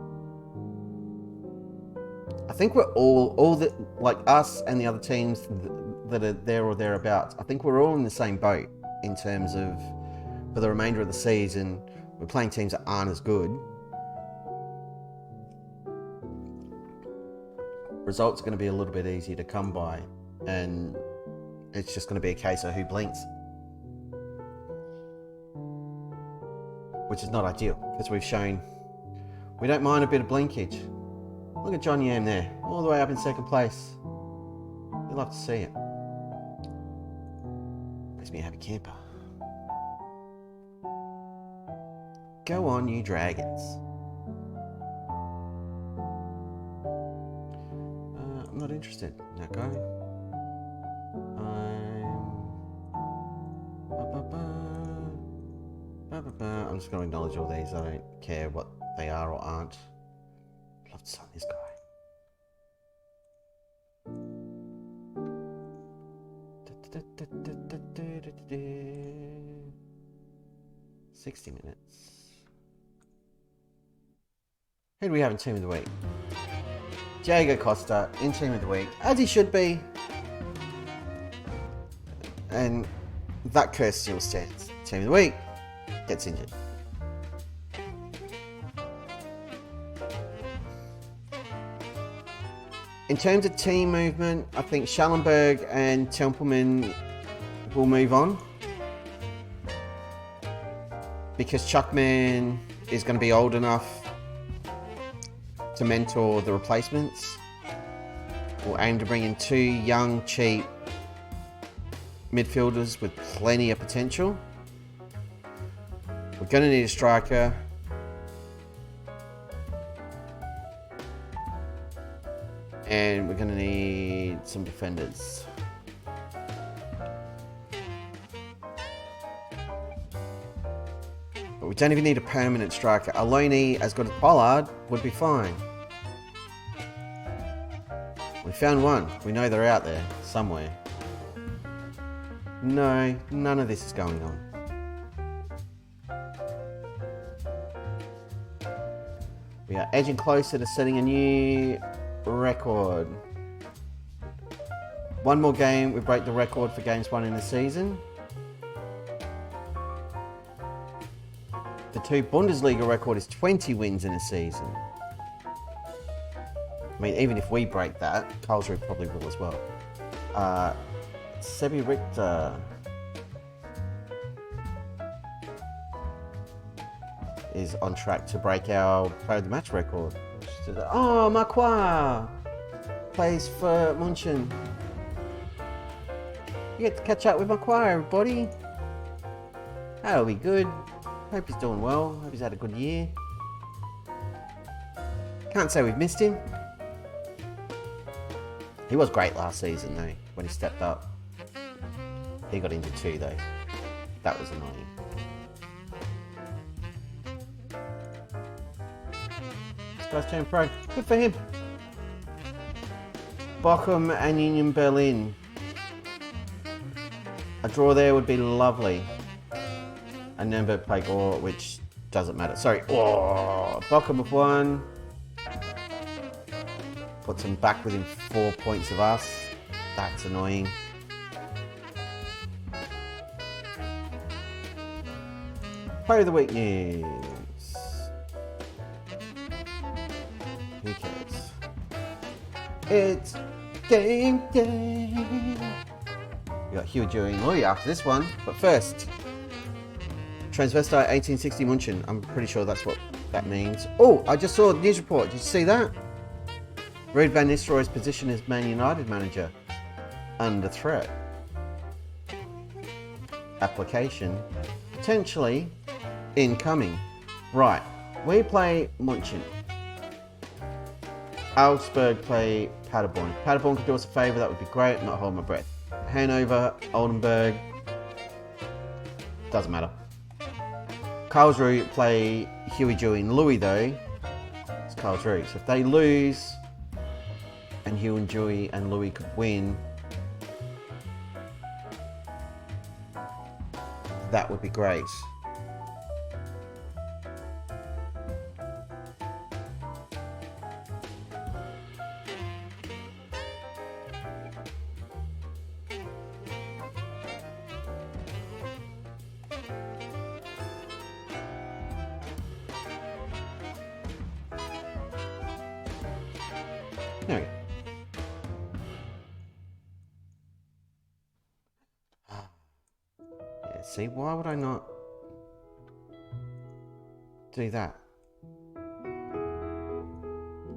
S1: I think we're all the, like us and the other teams that are there or thereabouts, I think we're all in the same boat in terms of, for the remainder of the season, we're playing teams that aren't as good. Results are going to be a little bit easier to come by, and it's just going to be a case of who blinks. Which is not ideal, because we've shown we don't mind a bit of blinkage. Look at John Yam there, all the way up in second place. You'll love to see it. Makes me a happy camper. Go on, you Dragons. I'm not interested in that guy. I'm just going to acknowledge all these. I don't care what they are or aren't. I'd love to sign this guy. $60 minutes. Who do we have in Team of the Week? Diego Costa in Team of the Week, as he should be. And that curse still stands. Team of the Week gets injured. In terms of team movement, I think Schallenberg and Tempelman will move on, because Chuckman is going to be old enough to mentor the replacements. We'll aim to bring in 2 young, cheap midfielders with plenty of potential. We're going to need a striker. And we're going to need some defenders. But we don't even need a permanent striker. A loanee as good as Pollard would be fine. We found one. We know they're out there somewhere. No, none of this is going on. We are edging closer to setting a new record. One more game, we break the record for games won in the season. The 2 Bundesliga record is 20 wins in a season. I mean, even if we break that, Karlsruhe probably will as well. Sebi Richter is on track to break our player of the match record. Oh, Macquarie plays for Munchen. You get to catch up with Macquarie, everybody. That'll be good. Hope he's doing well. Hope he's had a good year. Can't say we've missed him. He was great last season though, when he stepped up. He got injured too though. That was annoying. This guy's turned pro. Good for him. Bochum and Union Berlin. A draw there would be lovely. And Nuremberg play Gore, which doesn't matter. Sorry. Oh, Bochum have won. Puts them back within 4 points of us. That's annoying. Player of the week news. Who cares? It's game day. We got Huey, Dewey, and Louie after this one, but first, Transvestite 1860 Munchen. I'm pretty sure that's what that means. Oh, I just saw the news report. Did you see that? Ruud van Nistelrooy's position as Man United manager under threat. Application potentially incoming. Right, we play Munchen. Augsburg play Paderborn. If Paderborn could do us a favour, that would be great. I'm not holding my breath. Hanover, Oldenburg, doesn't matter. Karlsruhe play Huey, Dewey, and Louie though. It's Karlsruhe. So if they lose, and Huey and Dewey and Louie could win, that would be great. There we go. Yeah, see, why would I not do that?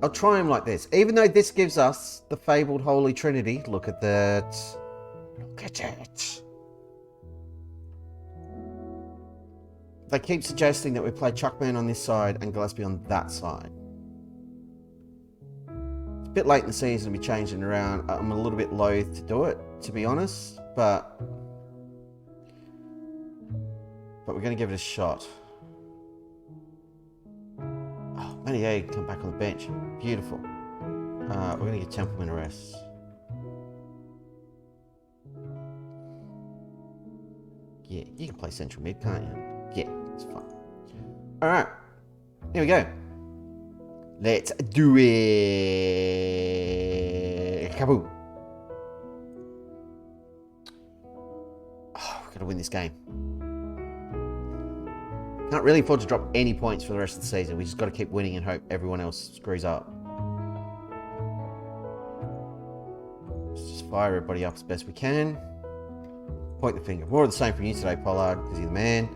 S1: I'll try him like this. Even though this gives us the fabled Holy Trinity. Look at that. Look at it. They keep suggesting that we play Chuckman on this side and Gillespie on that side. It's a bit late in the season to be changing around. I'm a little bit loath to do it, to be honest, but we're going to give it a shot. Oh, Manier can come back on the bench. Beautiful. We're going to give Templeman a rest. Yeah, you can play central mid, can't you? Yeah, it's fine. Alright, here we go. Let's do it. Kaboom. Oh, we've got to win this game. Can't really afford to drop any points for the rest of the season. We just got to keep winning and hope everyone else screws up. Let's just fire everybody up as best we can. Point the finger. More of the same from you today, Pollard, because you're the man.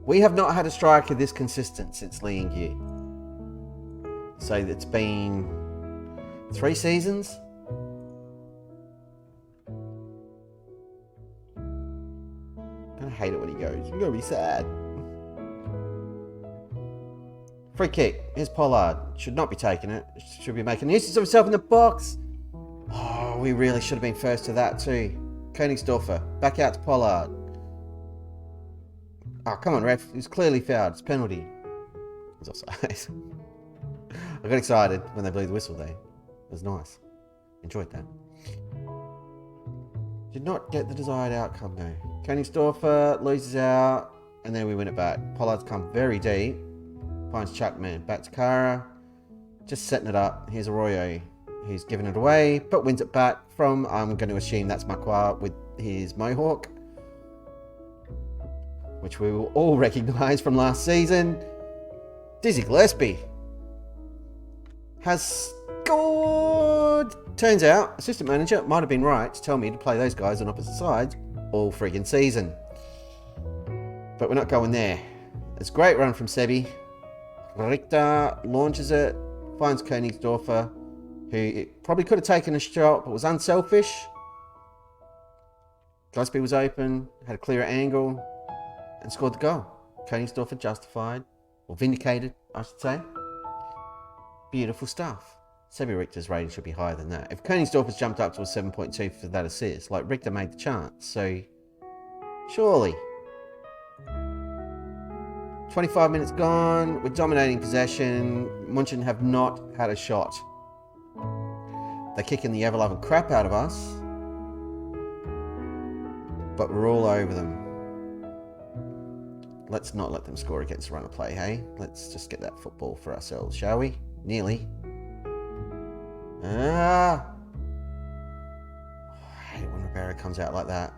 S1: We have not had a striker this consistent since Lee Yu. So it's been 3 seasons. I'm gonna hate it when he goes. You're gonna be sad. Free kick. Here's Pollard. Should not be taking it. Should be making use of himself in the box. Oh, we really should have been first to that too. Königsdorfer. Back out to Pollard. Oh, come on, ref. He's clearly fouled. It's penalty. It's offside. I got excited when they blew the whistle there. It was nice. Enjoyed that. Did not get the desired outcome though. Königsdorfer loses out, and then we win it back. Pollard's come very deep. Finds Chuckman. Back to Kara. Just setting it up. Here's Arroyo. He's given it away, but wins it back from, I'm going to assume that's Macquarie with his Mohawk, which we will all recognise from last season. Dizzy Gillespie has scored. Turns out, assistant manager might have been right to tell me to play those guys on opposite sides all friggin' season. But we're not going there. It's a great run from Sebi. Richter launches it, finds Königsdorfer, who probably could have taken a shot, but was unselfish. Gillespie was open, had a clearer angle, and scored the goal. Königsdorfer justified, or vindicated, I should say. Beautiful stuff. Sebi Richter's rating should be higher than that. If Königsdorfer's jumped up to a 7.2 for that assist, like Richter made the chance, so surely. 25 minutes gone, we're dominating possession. Munchen have not had a shot. They're kicking the ever-loving crap out of us, but we're all over them. Let's not let them score against the run of play, hey? Let's just get that football for ourselves, shall we? Nearly. I hate it when Ribeiro comes out like that.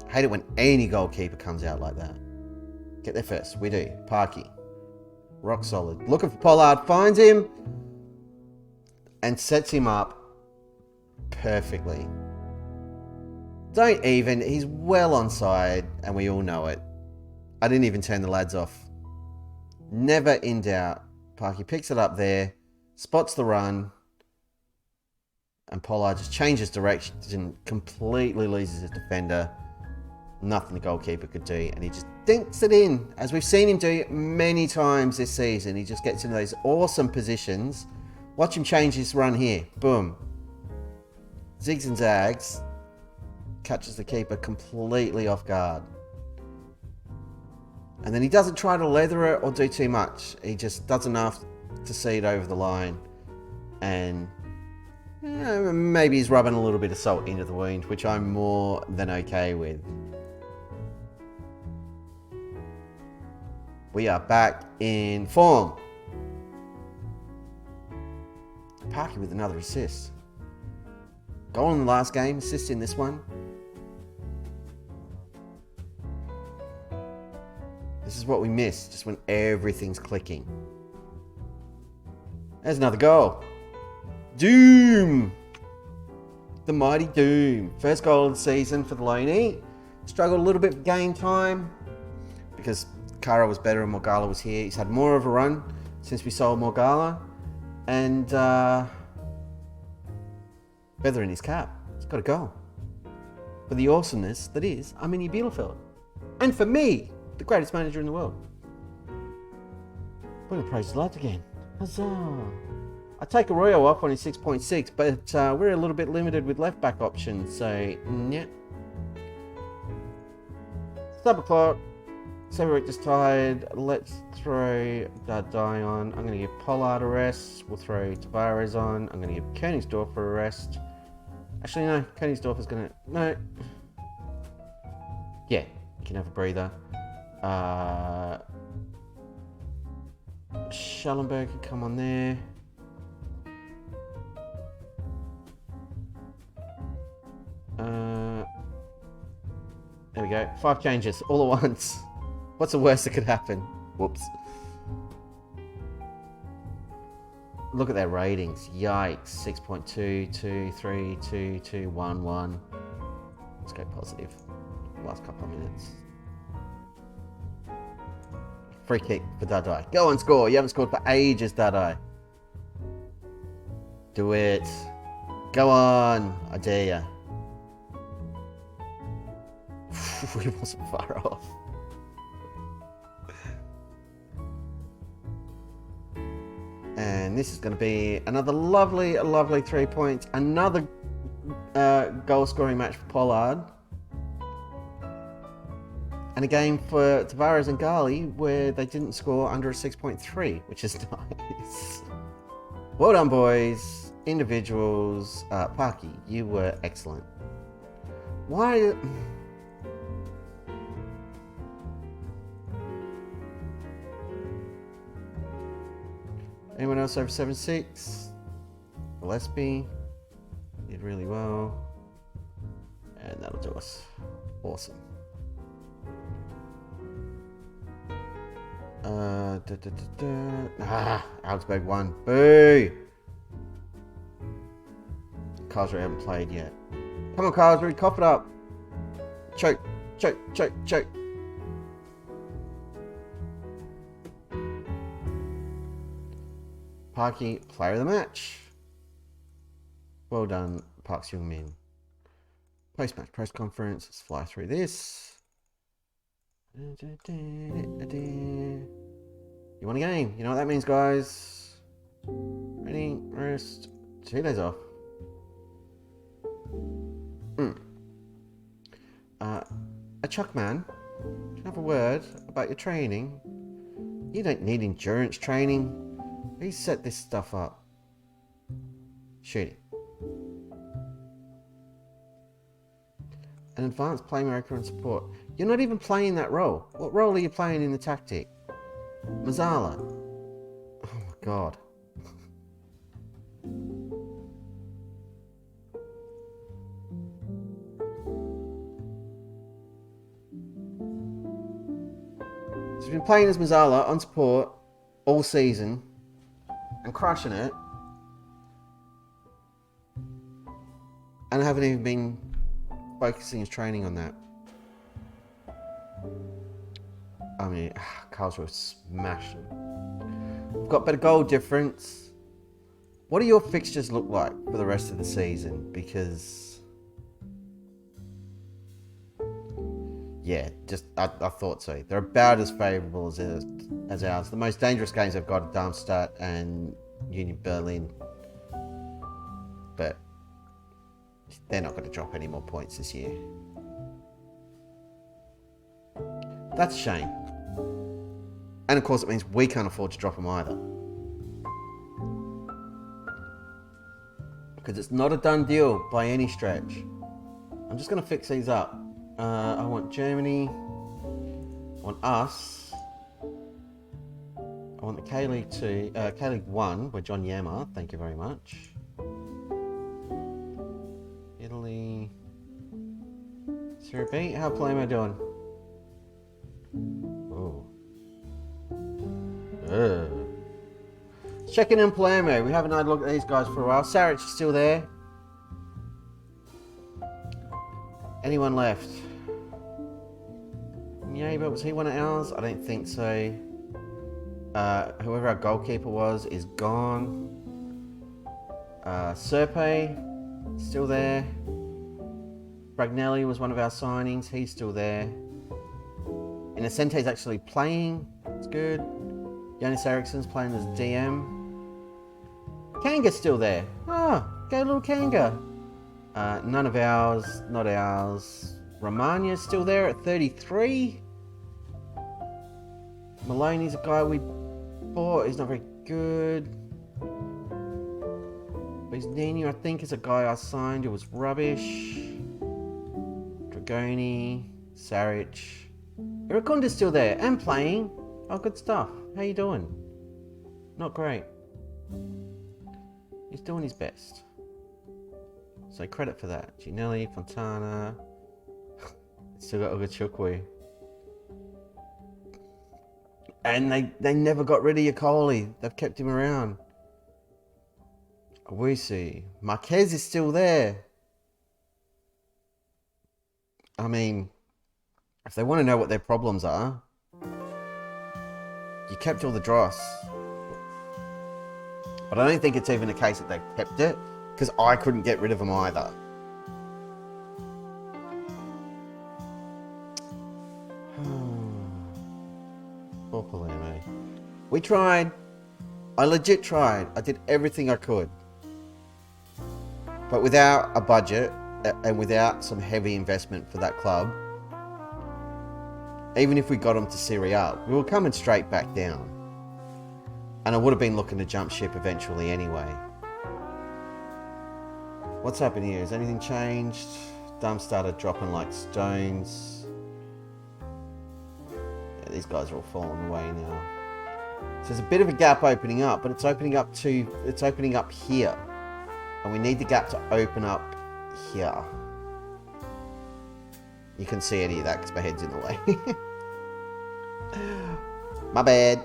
S1: I Hate it when any goalkeeper comes out like that. Get there first. We do. Parky. Rock solid. Looking for Pollard. Finds him. And sets him up perfectly. Don't even. He's well onside. And we all know it. I didn't even turn the lads off. Never in doubt. Parky picks it up there. Spots the run. And Pollard just changes direction. Completely loses his defender. Nothing the goalkeeper could do. And he just dinks it in. As we've seen him do many times this season. He just gets into those awesome positions. Watch him change his run here. Boom. Zigs and zags. Catches the keeper completely off guard. And then he doesn't try to leather it or do too much. He just does enough to see it over the line. And maybe he's rubbing a little bit of salt into the wound, which I'm more than okay with. We are back in form. Parky with another assist. Goal in the last game, assist in this one. This is what we miss, just when everything's clicking. There's another goal. Doom! The mighty Doom. First goal of the season for the loanee. Struggled a little bit with game time because Kara was better and Morgala was here. He's had more of a run since we sold Morgala. And feather in his cap. He's got a goal. For the awesomeness that is Arminia Bielefeld. And for me, the greatest manager in the world. We're going to praise the lads again. Huzzah! I take Arroyo off on his 6.6, but we're a little bit limited with left back options, so yeah. Sub o'clock. Severek just tired. Let's throw Dardai on. I'm going to give Pollard a rest. We'll throw Tavares on. I'm going to give Koenigsdorf a rest. Actually, no. Koenigsdorf is going to... No. Yeah, you can have a breather. Schallenberg can come on there. There we go. 5 changes all at once. What's the worst that could happen? Whoops. Look at their ratings. Yikes. 6.2, 2, 3, 2, 2, 1, 1. Let's go positive. Last couple of minutes. Free kick for Dardai. Go and score. You haven't scored for ages, Dardai. Do it. Go on. I dare ya. We wasn't far off. And this is going to be another lovely 3 points. Another goal scoring match for Pollard. And a game for Tavares and Gali where they didn't score under a 6.3, which is nice. Well done, boys. Individuals. Parky, you were excellent. Why... Anyone else over 7.6? Gillespie did really well. And that'll do us. Awesome. Augsburg won. Boo! Karlsruhe haven't played yet. Come on, Karlsruhe, cough it up. Choke, choke, choke, choke. Parky, player of the match. Well done, Park Seung-min. Post-match press conference. Let's fly through this. You want a game? You know what that means, guys. Ready, rest. 2 days off. A Chuck man, can I have a word about your training? You don't need endurance training. He set this stuff up. Shoot it. An advanced playmaker and support. You're not even playing that role. What role are you playing in the tactic? Mazzala. Oh my god. been playing as Mazzala on support all season and crushing it. And I haven't even been focusing his training on that. I mean, Karlsruhe smashed them. We've got better goal difference. What do your fixtures look like for the rest of the season? Because, yeah, just I thought so. They're about as favourable as ours. The most dangerous games they've got are Darmstadt and Union Berlin. But they're not going to drop any more points this year. That's a shame. And of course it means we can't afford to drop them either. Because it's not a done deal by any stretch. I'm just going to fix these up. I want Germany. I want us. I want the K-League 2, K-League 1 with John Yammer. Thank you very much. Italy. Serie B. How play am I doing? Oh. Checking in Palermo. We haven't had a look at these guys for a while. Saric is still there. Anyone left? Yeah, but was he one of ours? I don't think so. Whoever our goalkeeper was is gone. Serpe, still there. Bragnelli was one of our signings. He's still there. Innocente's actually playing. It's good. Jonas Eriksson's playing as DM. Kanga's still there. Oh, go little Kanga. None of ours. Not ours. Romagna's still there at 33. Maloney's a guy we bought. He's not very good. Biznini, I think, is a guy I signed who was rubbish. Dragoni. Saric. Irakunda's still there and playing. Oh, good stuff. How you doing? Not great. He's doing his best. So credit for that. Ginelli, Fontana. Still got Ogachukwu. And they never got rid of Yokoli. They've kept him around. Owusu. Marquez is still there. I mean, if they want to know what their problems are, you kept all the dross. But I don't think it's even a case that they kept it, because I couldn't get rid of them either. Poor Palermo. We tried. I legit tried. I did everything I could. But without a budget and without some heavy investment for that club, even if we got them to Serie A, we were coming straight back down. And I would have been looking to jump ship eventually anyway. What's happened here? Has anything changed? Darmstadt are dropping like stones. Yeah, these guys are all falling away now. So there's a bit of a gap opening up, but it's opening up here. And we need the gap to open up here. You can see any of that because my head's in the way. My bad.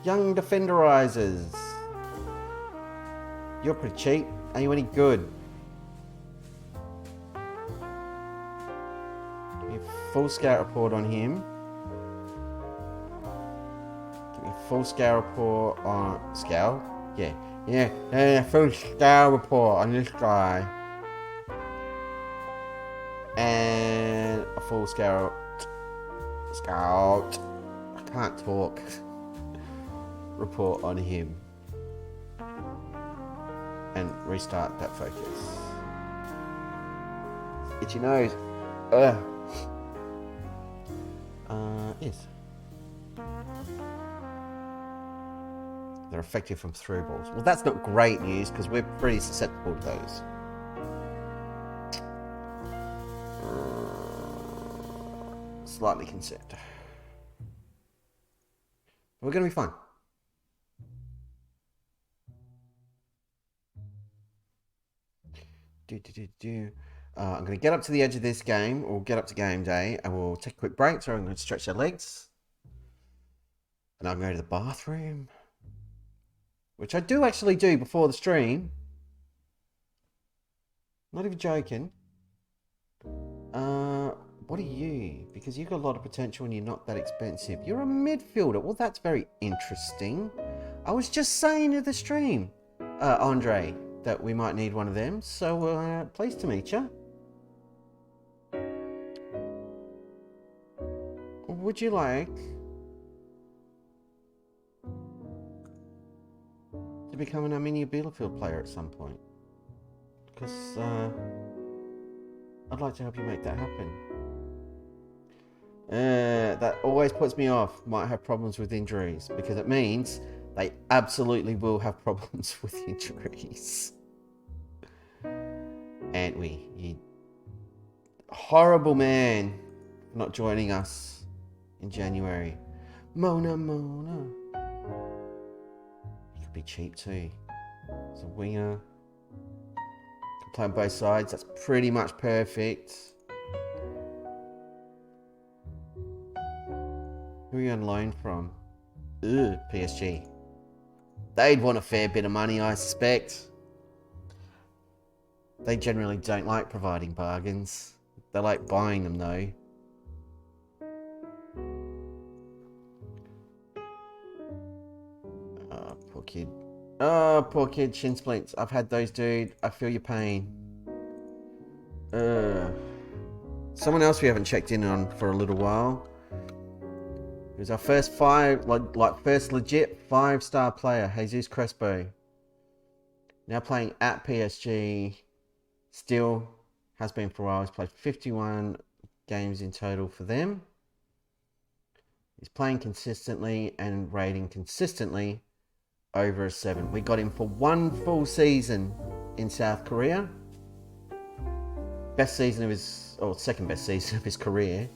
S1: Young defenderizers. You're pretty cheap. Are you any good? Give me a full scout report on him. Give me a full scout report on... Scout? Yeah, full scout report on this guy. And a full scout. I can't talk. Report on him. And restart that focus. Itchy nose. Yes. They're effective from through balls. Well, that's not great news because we're pretty susceptible to those. Slightly concerned. We're going to be fine. I'm going to get up to the edge of this game, or get up to game day, and we'll take a quick break. So I'm going to stretch our legs. And I'm going to go to the bathroom. Which I do actually do before the stream. Not even joking. What are you? Because you've got a lot of potential and you're not that expensive. You're a midfielder. Well, that's very interesting. I was just saying to the stream, Andre, that we might need one of them. So, pleased to meet you. Would you like to become an Arminia Bielefeld player at some point? Because I'd like to help you make that happen. That always puts me off. Might have problems with injuries, because it means they absolutely will have problems with injuries. Aren't we? You horrible man for not joining us in January. Mona. He could be cheap too. He's a winger. Can play on both sides. That's pretty much perfect. Who are you on loan from? PSG. They'd want a fair bit of money, I suspect. They generally don't like providing bargains. They like buying them, though. Oh, poor kid. Oh, poor kid. Shin splints. I've had those, dude. I feel your pain. Someone else we haven't checked in on for a little while. It was our first first legit 5-star player, Jesus Crespo. Now playing at PSG. Still has been for a while. He's played 51 games in total for them. He's playing consistently and rating consistently over a 7. We got him for 1 full season in South Korea. Second best season of his career.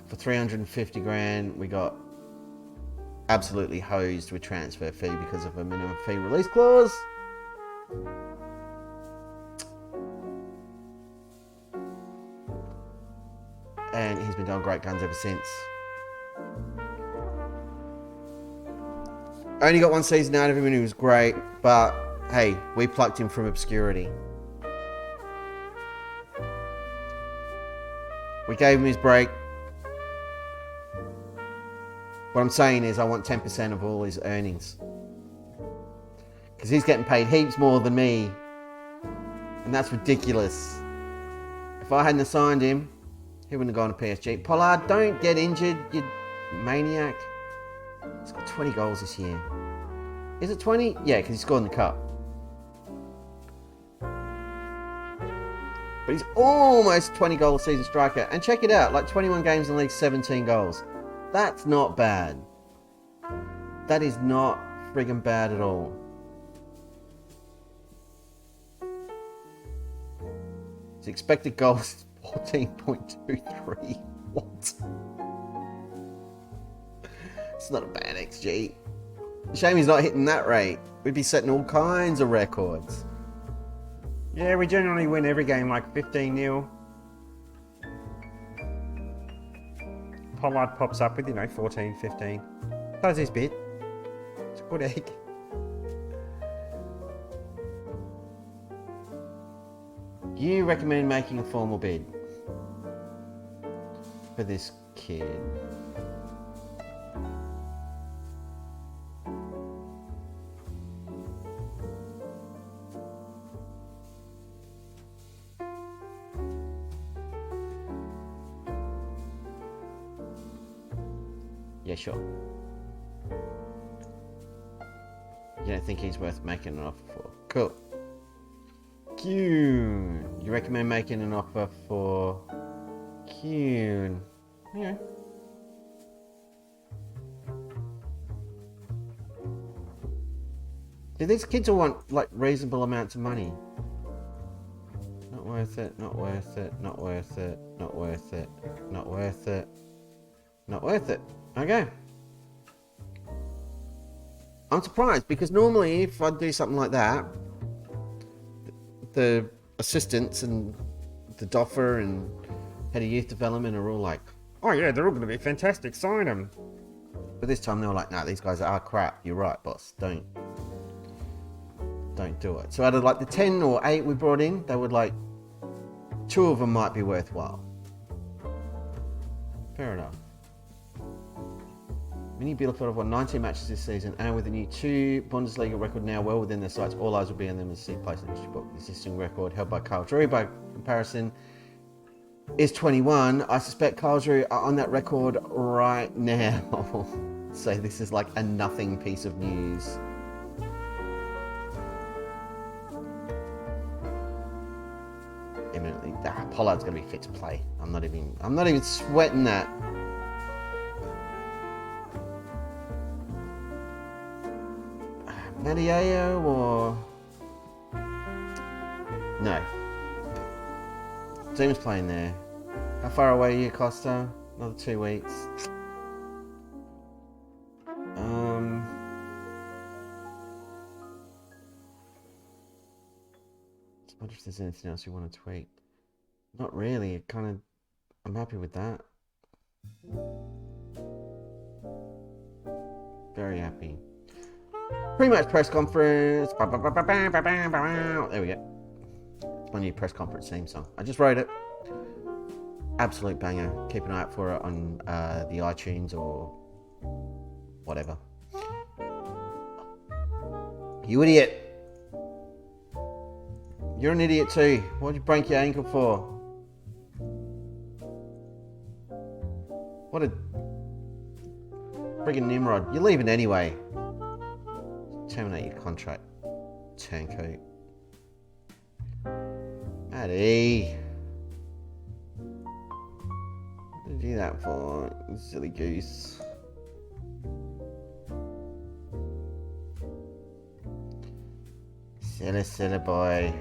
S1: For 350 grand, we got absolutely hosed with transfer fee because of a minimum fee release clause. And he's been doing great guns ever since. Only got 1 season out of him and he was great, but hey, we plucked him from obscurity. We gave him his break. What I'm saying is I want 10% of all his earnings. Because he's getting paid heaps more than me. And that's ridiculous. If I hadn't signed him, he wouldn't have gone to PSG. Pollard, don't get injured, you maniac. He's got 20 goals this year. Is it 20? Yeah, because he scored in the cup. But he's almost 20 goal season striker. And check it out, like 21 games in the league, 17 goals. That's not bad. That is not friggin' bad at all. His expected goals is 14.23. What? It's not a bad XG. Shame he's not hitting that rate. We'd be setting all kinds of records. Yeah, we generally win every game like 15-0. Pollard pops up with, 14, 15. Does his bit. It's a good egg. You recommend making a formal bid for this kid? Yeah, sure. You don't think he's worth making an offer for? Cool. Kuhn. You recommend making an offer for Kuhn? Yeah. Do these kids all want like reasonable amounts of money? Not worth it, not worth it, not worth it, not worth it, not worth it, not worth it. Okay. I'm surprised because normally if I do something like that, a assistants and the Doffer and head of youth development are all like, oh yeah, they're all going to be fantastic, sign them. But this time they were like, nah, these guys are crap. You're right, boss. Don't do it. So out of like the 10 or 8 we brought in, they would like, 2 of them might be worthwhile. Fair enough. Arminia Bielefeld have won 19 matches this season, and with a new 2 Bundesliga record now well within their sights, all eyes will be on them as second place in the history book. The existing record held by Karlsruhe by comparison is 21. I suspect Karlsruhe are on that record right now. So this is like a nothing piece of news. Imminently, Pollard's gonna be fit to play. I'm not even sweating that. Madiayo or no? Team's playing there. How far away are you, Costa? Another 2 weeks. I wonder if there's anything else you want to tweet. Not really. I'm happy with that. Very happy. Pre-match press conference. There we go. It's my new press conference theme song. I just wrote it. Absolute banger. Keep an eye out for it on the iTunes or whatever. You idiot. You're an idiot too. Why'd you break your ankle for? What a friggin' Nimrod. You're leaving anyway. Terminate your contract. Turncoat. Maddie. What did you do that for? You silly goose. Silly boy.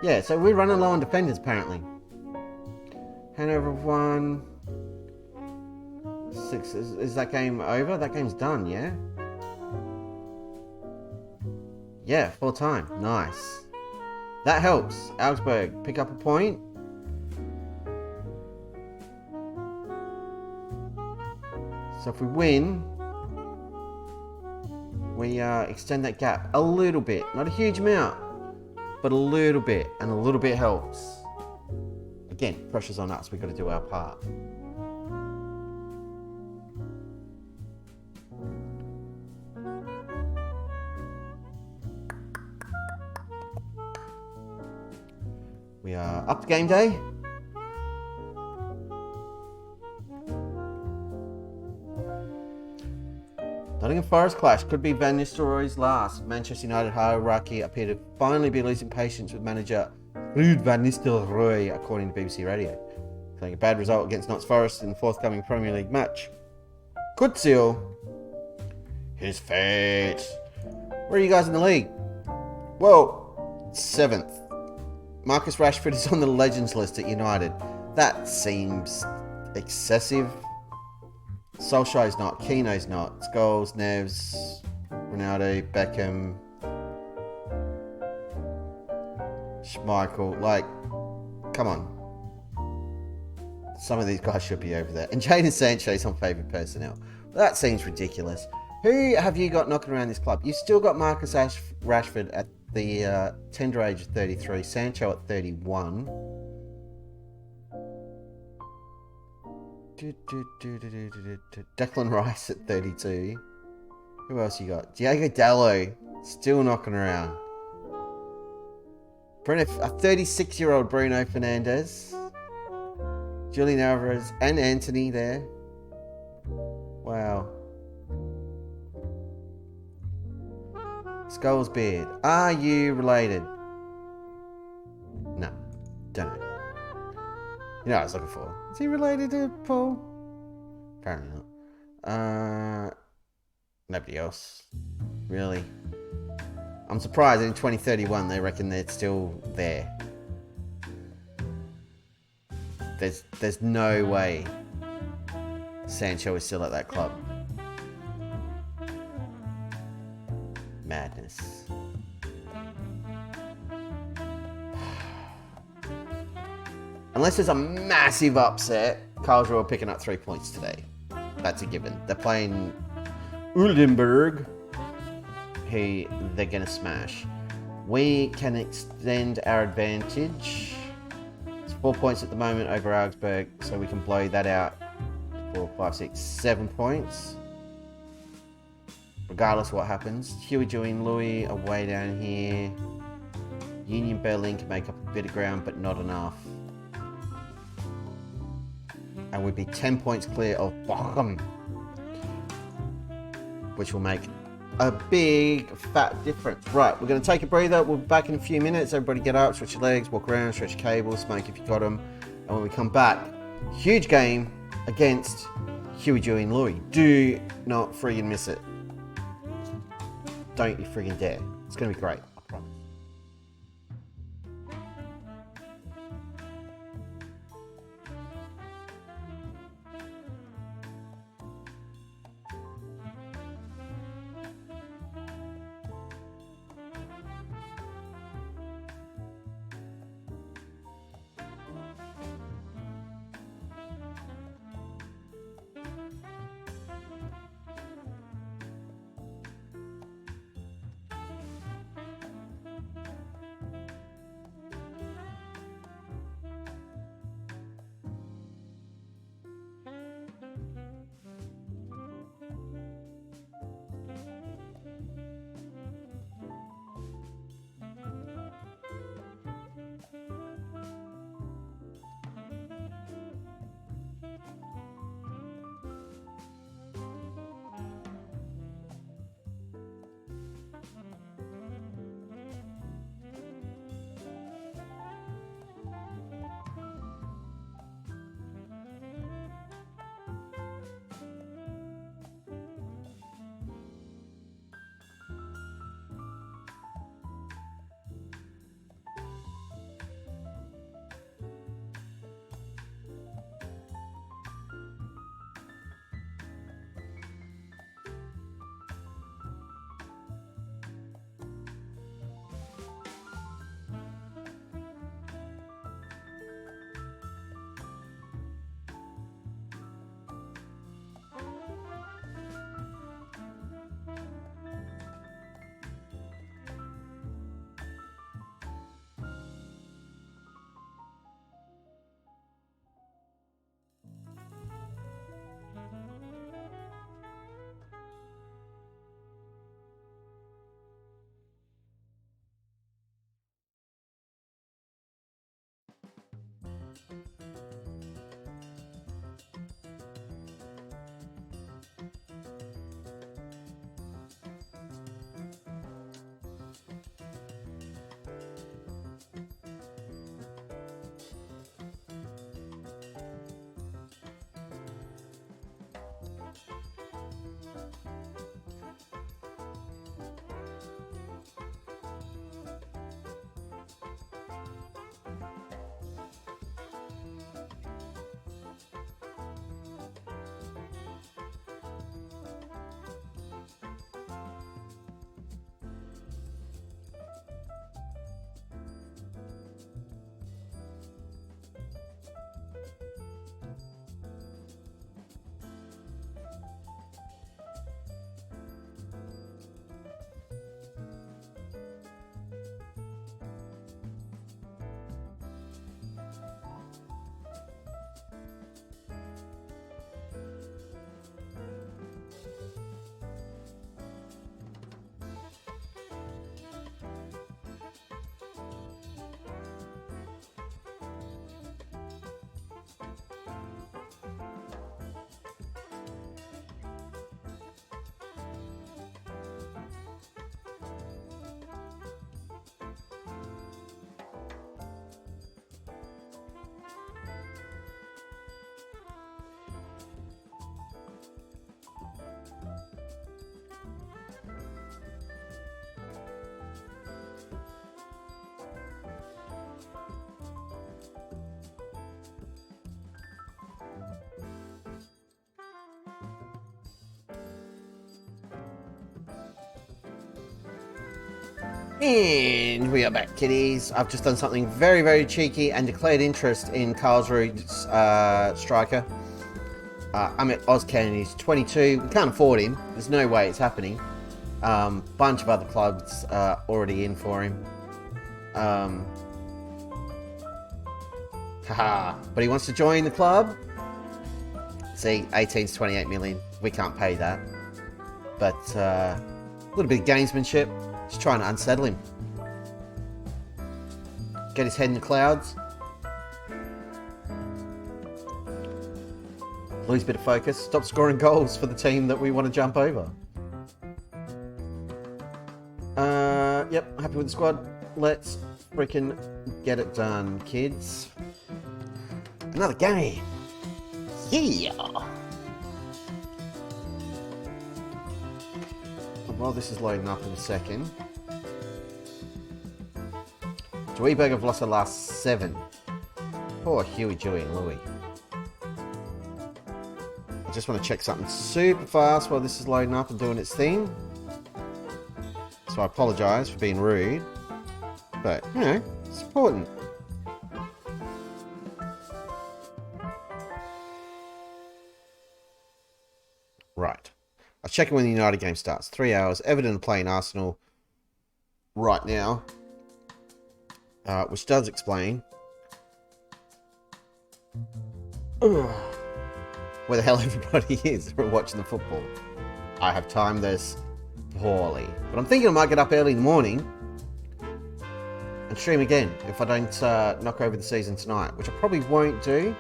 S1: Yeah, so we're running low on defenders apparently. Hanover won. 6. Is that game over? That game's done, yeah? Yeah, full time. Nice. That helps. Augsburg pick up a point. So if we win, we extend that gap a little bit. Not a huge amount, but a little bit. And a little bit helps. Again, pressure's on us. We've got to do our part. We are up to game day. Nottingham Forest clash could be Van Nistelrooy's last. Manchester United hierarchy appear to finally be losing patience with manager Ruud Van Nistelrooy, according to BBC Radio. Playing a bad result against Notts Forest in the forthcoming Premier League match could seal his fate. Where are you guys in the league? Well, 7th. Marcus Rashford is on the Legends list at United. That seems excessive. Solskjaer's not. Keno's not. Scholes, Neves, Ronaldo, Beckham, Schmeichel. Like, come on. Some of these guys should be over there. And Jadon Sancho's on favoured personnel. That seems ridiculous. Who have you got knocking around this club? You've still got Marcus Rashford at the tender age of 33. Sancho at 31. Declan Rice at 32. Who else you got? Diego Dallo still knocking around. A 36-year-old Bruno Fernandes. Julian Alvarez and Anthony there. Wow. Scholes beard. Are you related? No. Don't know. You know what I was looking for. Is he related to Paul? Apparently not. Nobody else. Really. I'm surprised in 2031 they reckon they're still there. There's no way Sancho is still at that club. Madness. unless there's a massive upset, Karlsruhe are picking up 3 points today. That's a given. They're playing Oldenburg, who they're going to smash. We can extend our advantage. It's 4 points at the moment over Augsburg, so we can blow that out. 4, 5, 6, 7 points. Regardless of what happens. Huey, Dewey, and Louis are way down here. Union Berlin can make up a bit of ground, but not enough. And we'd be 10 points clear of Bochum, which will make a big fat difference. Right, we're going to take a breather. We'll be back in a few minutes. Everybody get up, stretch your legs, walk around, stretch your cables, smoke if you got them. And when we come back, huge game against Huey, Dewey, and Louis. Do not friggin' miss it. Don't you friggin' dare. It's going to be great, I promise. And we are back, kiddies. I've just done something very, very cheeky and declared interest in Karlsruhe's striker. Amit Ozcan, he's 22. We can't afford him. There's no way it's happening. Bunch of other clubs already in for him. Haha. But he wants to join the club. See, 18 to 28 million. We can't pay that. But a little bit of gamesmanship. Just trying to unsettle him. Get his head in the clouds. Lose a bit of focus. Stop scoring goals for the team that we want to jump over. Yep, happy with the squad. Let's freaking get it done, kids. Another game. Yeah. While this is loading up in a second. Dweeberg have lost the last 7. Poor Huey, Dewey and Louie. I just want to check something super fast while this is loading up and doing its thing. So I apologise for being rude. But, you know, it's important. Right. I'll check it when the United game starts. 3 hours. Everton playing Arsenal right now. Which does explain where the hell everybody is watching the football. I have timed this poorly. But I'm thinking I might get up early in the morning and stream again if I don't knock over the season tonight. Which I probably won't do.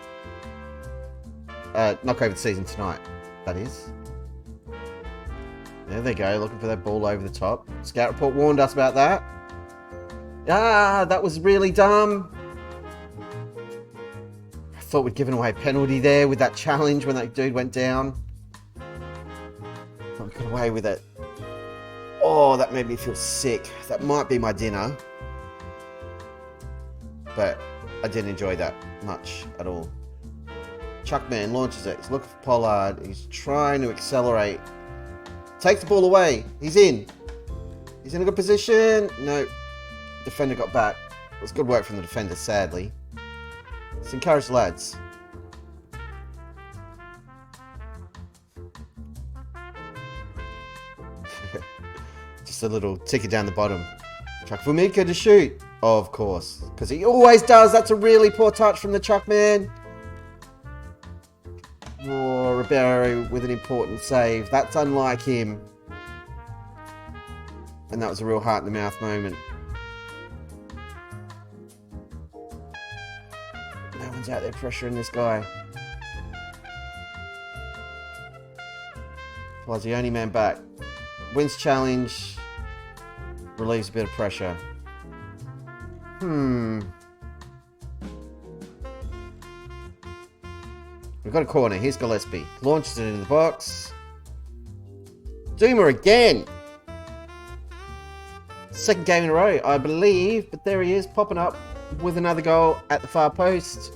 S1: Knock over the season tonight, that is. There they go, looking for that ball over the top. Scout report warned us about that. Ah, that was really dumb. I thought we'd given away a penalty there with that challenge when that dude went down. Thought we got away with it. Oh, that made me feel sick. That might be my dinner. But I didn't enjoy that much at all. Chuckman launches it. He's looking for Pollard. He's trying to accelerate. Takes the ball away. He's in. He's in a good position. No. Defender got back. It was good work from the defender, sadly. Let's encourage the lads. Just a little ticker down the bottom. Chuck Fumika to shoot. Of course. Because he always does. That's a really poor touch from the Chuck man. Oh, Ribeiro with an important save. That's unlike him. And that was a real heart-in-the-mouth moment. No one's out there pressuring this guy. Was the only man back. Wins challenge. Relieves a bit of pressure. We've got a corner. Here's Gillespie. Launches it into the box. Duma again. Second game in a row, I believe. But there he is, popping up with another goal at the far post.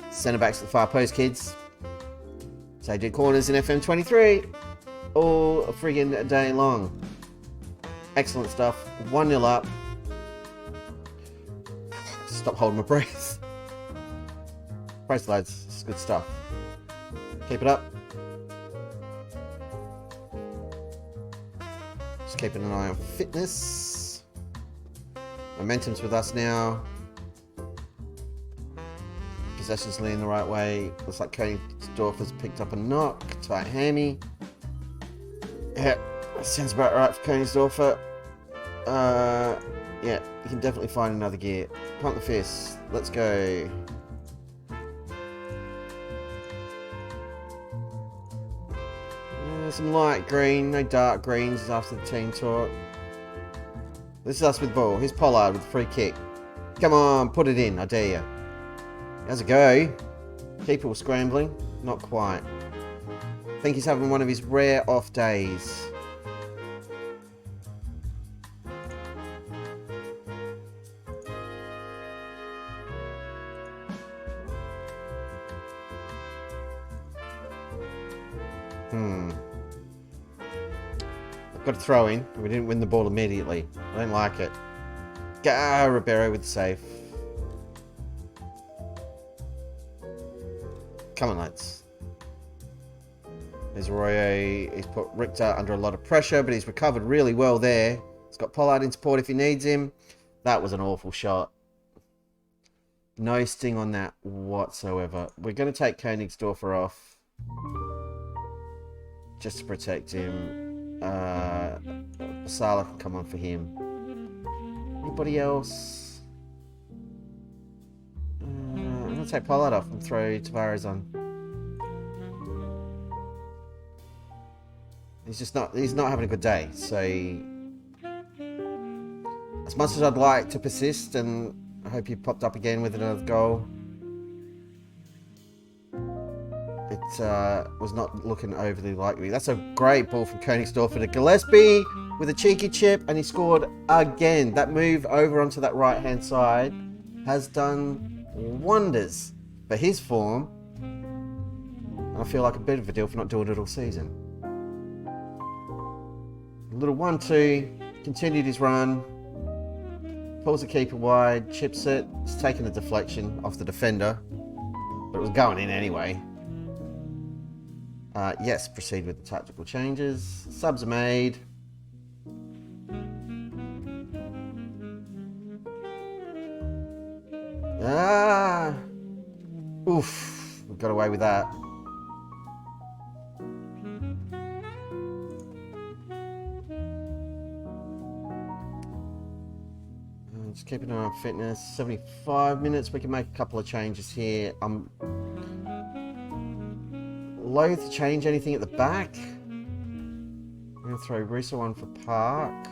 S1: Centre backs at the far post, kids. So they did corners in FM23 all friggin' day long. Excellent stuff. 1-0 up. Stop holding my breath. Praise the lads. It's good stuff. Keep it up. Just keeping an eye on fitness. Momentum's with us now. Possession's leaning the right way. Looks like Koenigsdorf has picked up a knock. Tight hammy. Yeah, that sounds about right for Koenigsdorfer. Yeah, you can definitely find another gear. Pump the fist. Let's go. Some light green, no dark greens after the team talk. This is us with ball. Here's Pollard with a free kick. Come on, put it in, I dare you. How's it go? Keeper was scrambling. Not quite. I think he's having one of his rare off days. Got to throw in. We didn't win the ball immediately. I don't like it. Ribeiro with the save. Come on, lads. There's Arroyo. He's put Richter under a lot of pressure, but he's recovered really well there. He's got Pollard in support if he needs him. That was an awful shot. No sting on that whatsoever. We're going to take Königsdorfer off. Just to protect him. Salah can come on for him. Anybody else? I'm going to take Pollard off and throw Tavares on. He's not having a good day. So, as much as I'd like to persist, and I hope he popped up again with another goal, it was not looking overly likely. That's a great ball from Königsdorfer to Gillespie with a cheeky chip, and he scored again. That move over onto that right-hand side has done wonders for his form. And I feel like a bit of a deal for not doing it all season. A little 1-2, continued his run. Pulls the keeper wide, chips it. It's taken a deflection off the defender, but it was going in anyway. Yes, proceed with the tactical changes. Subs are made. Oof, we got away with that. Just keeping an eye on fitness. 75 minutes. We can make a couple of changes here. I'm loath to change anything at the back. I'm going to throw Russo on for Park.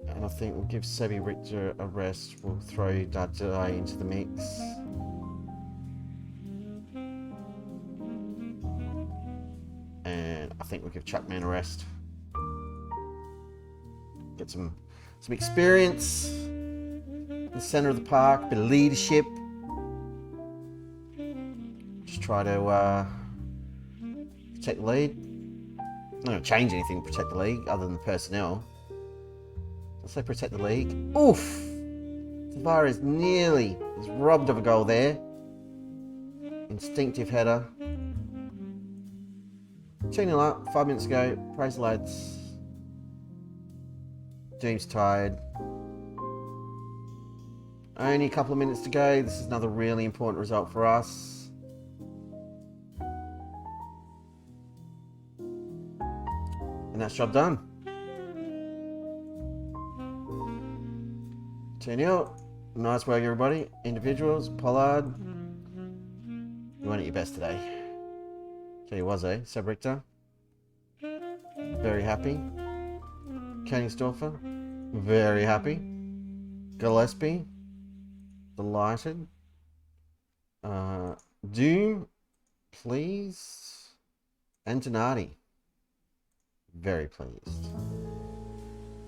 S1: And I think we'll give Sebi Richter a rest. We'll throw Dardai into the mix. And I think we'll give Chuckman a rest. Get some experience in the centre of the park, bit of leadership. Just try to protect the lead. I'm not going to change anything to protect the league other than the personnel. I'll say protect the league. Oof! Tavares nearly is robbed of a goal there. Instinctive header. 2-0 up, 5 minutes ago. Praise the lads. Team's tired. Only a couple of minutes to go. This is another really important result for us. And that's job done. 2-0. Nice work, everybody. Individuals. Pollard. You went at your best today. Tell you was, eh? Seb Richter. Very happy. Königsdorfer, very happy. Gillespie, delighted. Doom, pleased. And Donati, very pleased.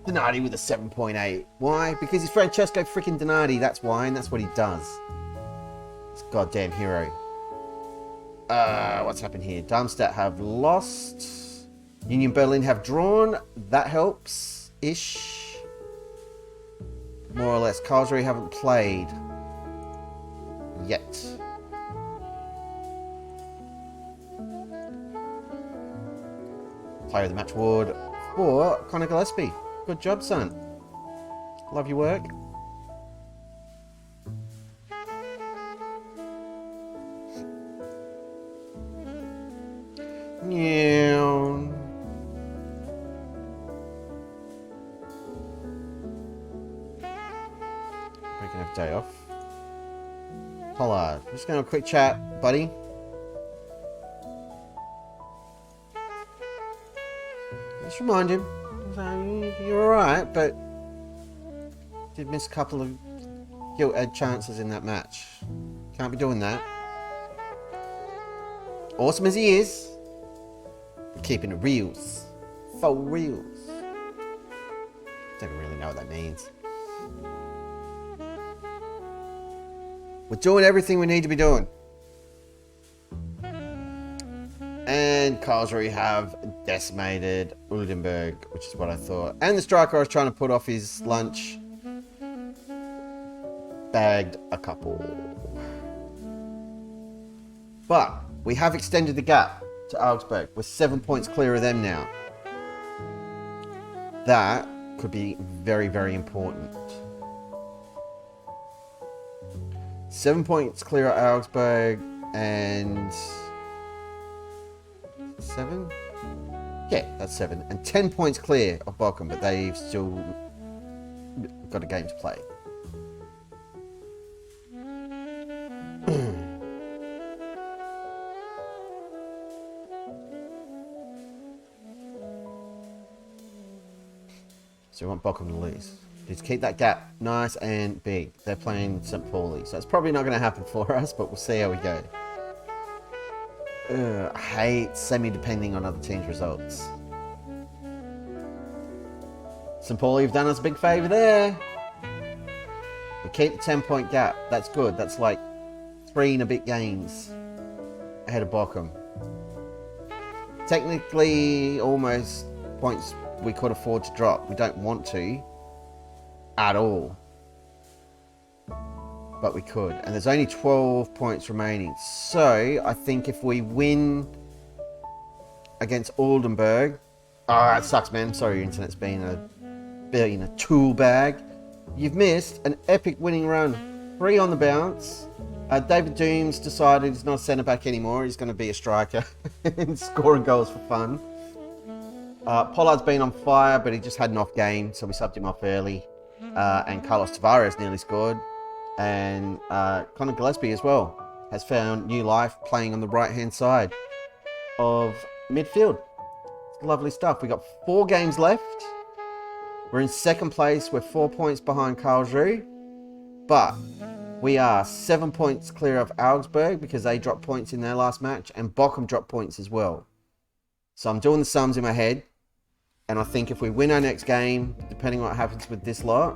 S1: Donati with a 7.8. Why? Because he's Francesco freaking Donati, that's why, and that's what he does. This goddamn hero. What's happened here? Darmstadt have lost. Union Berlin have drawn. That helps-ish. More or less. Karlsruhe haven't played. Yet. Player of the match award for Conor Gillespie. Good job, son. Love your work. Yeah. We can have a day off. Pollard. Just going to have a quick chat, buddy. Just remind him. You're alright, but did miss a couple of gilt-edged chances in that match. Can't be doing that. Awesome as he is, keeping the reels. For reals. Don't really know what that means. We're doing everything we need to be doing. And And Karlsruhe have decimated Oldenburg, which is what I thought. And the striker I was trying to put off his lunch bagged a couple. But we have extended the gap to Augsburg. We're 7 points clear of them now. That could be very, very important. 7 points clear of Augsburg and 7? Yeah, that's 7. And 10 points clear of Bochum, but they've still got a game to play. So we want Bochum to lose. Just keep that gap nice and big. They're playing St. Pauli, so it's probably not going to happen for us, but we'll see how we go. I hate semi-depending on other teams' results. St. Pauli have done us a big favour there. We keep the 10-point gap. That's good. That's like 3 and a bit games ahead of Bochum. Technically, almost points we could afford to drop. We don't want to at all, but we could. And there's only 12 points remaining. So I think if we win against Oldenburg, that sucks, man. Sorry, your internet's been a tool bag. You've missed an epic winning run. 3 on the bounce. David Dooms decided he's not a centre back anymore. He's going to be a striker and scoring goals for fun. Pollard's been on fire, but he just had an off game, so we subbed him off early. And Carlos Tavares nearly scored. And Conor Gillespie as well has found new life playing on the right-hand side of midfield. Lovely stuff. We got 4 games left. We're in second place. We're 4 points behind Karlsruhe. But we are 7 points clear of Augsburg because they dropped points in their last match. And Bochum dropped points as well. So I'm doing the sums in my head. And I think if we win our next game, depending on what happens with this lot,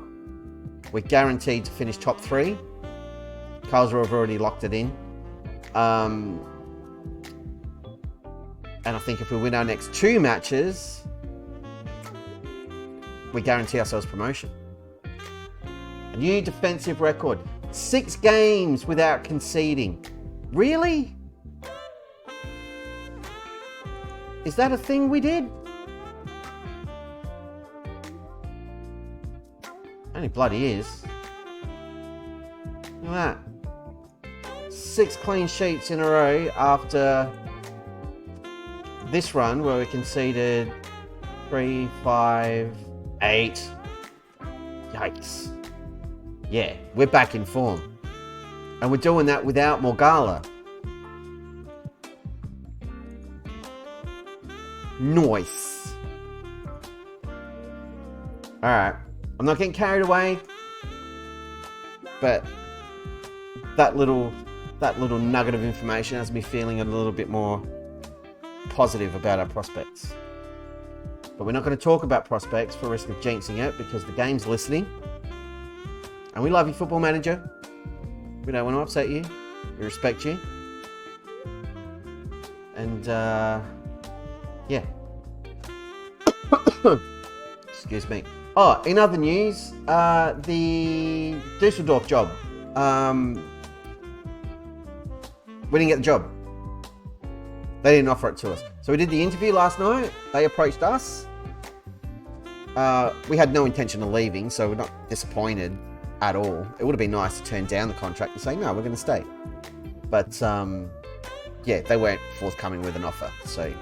S1: we're guaranteed to finish top 3. Karlsruhe have already locked it in. And I think if we win our next 2 matches, we guarantee ourselves promotion. A new defensive record. 6 games without conceding. Really? Is that a thing we did? Only bloody is. Look at that. 6 clean sheets in a row after this run where we conceded 3, 5, 8. Yikes. Yeah, we're back in form. And we're doing that without Morgala. Nice. Alright. I'm not getting carried away, but that little nugget of information has me feeling a little bit more positive about our prospects. But we're not going to talk about prospects for risk of jinxing it because the game's listening. And we love you, Football Manager. We don't want to upset you. We respect you. And, yeah. Excuse me. Oh, in other news, the Dusseldorf job. We didn't get the job. They didn't offer it to us. So we did the interview last night. They approached us. We had no intention of leaving, so we're not disappointed at all. It would have been nice to turn down the contract and say, no, we're going to stay. But, yeah, they weren't forthcoming with an offer. So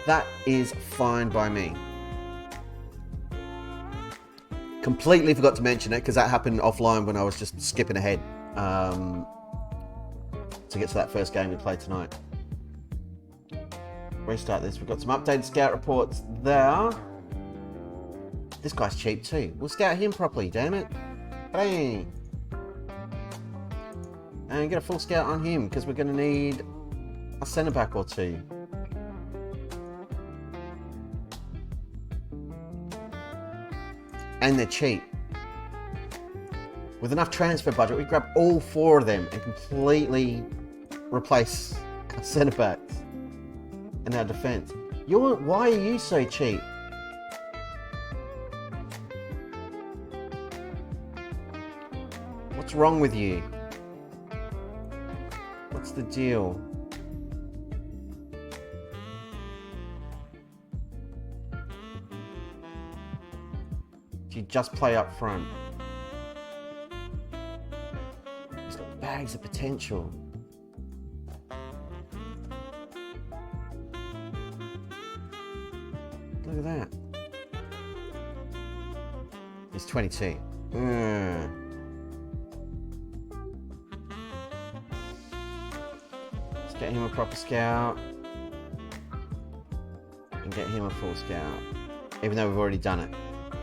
S1: that is fine by me. Completely forgot to mention it because that happened offline when I was just skipping ahead to get to that first game we played tonight. Restart this. We've got some updated scout reports there. This guy's cheap too. We'll scout him properly, damn it. Bang! And get a full scout on him because we're going to need a centre back or 2. And they're cheap. With enough transfer budget, we grab all 4 of them and completely replace our centre backs, and our defence. Why are you so cheap? What's wrong with you? What's the deal? Do you just play up front? He's got bags of potential. Look at that. He's 22. Let's get him a proper scout. And get him a full scout. Even though we've already done it.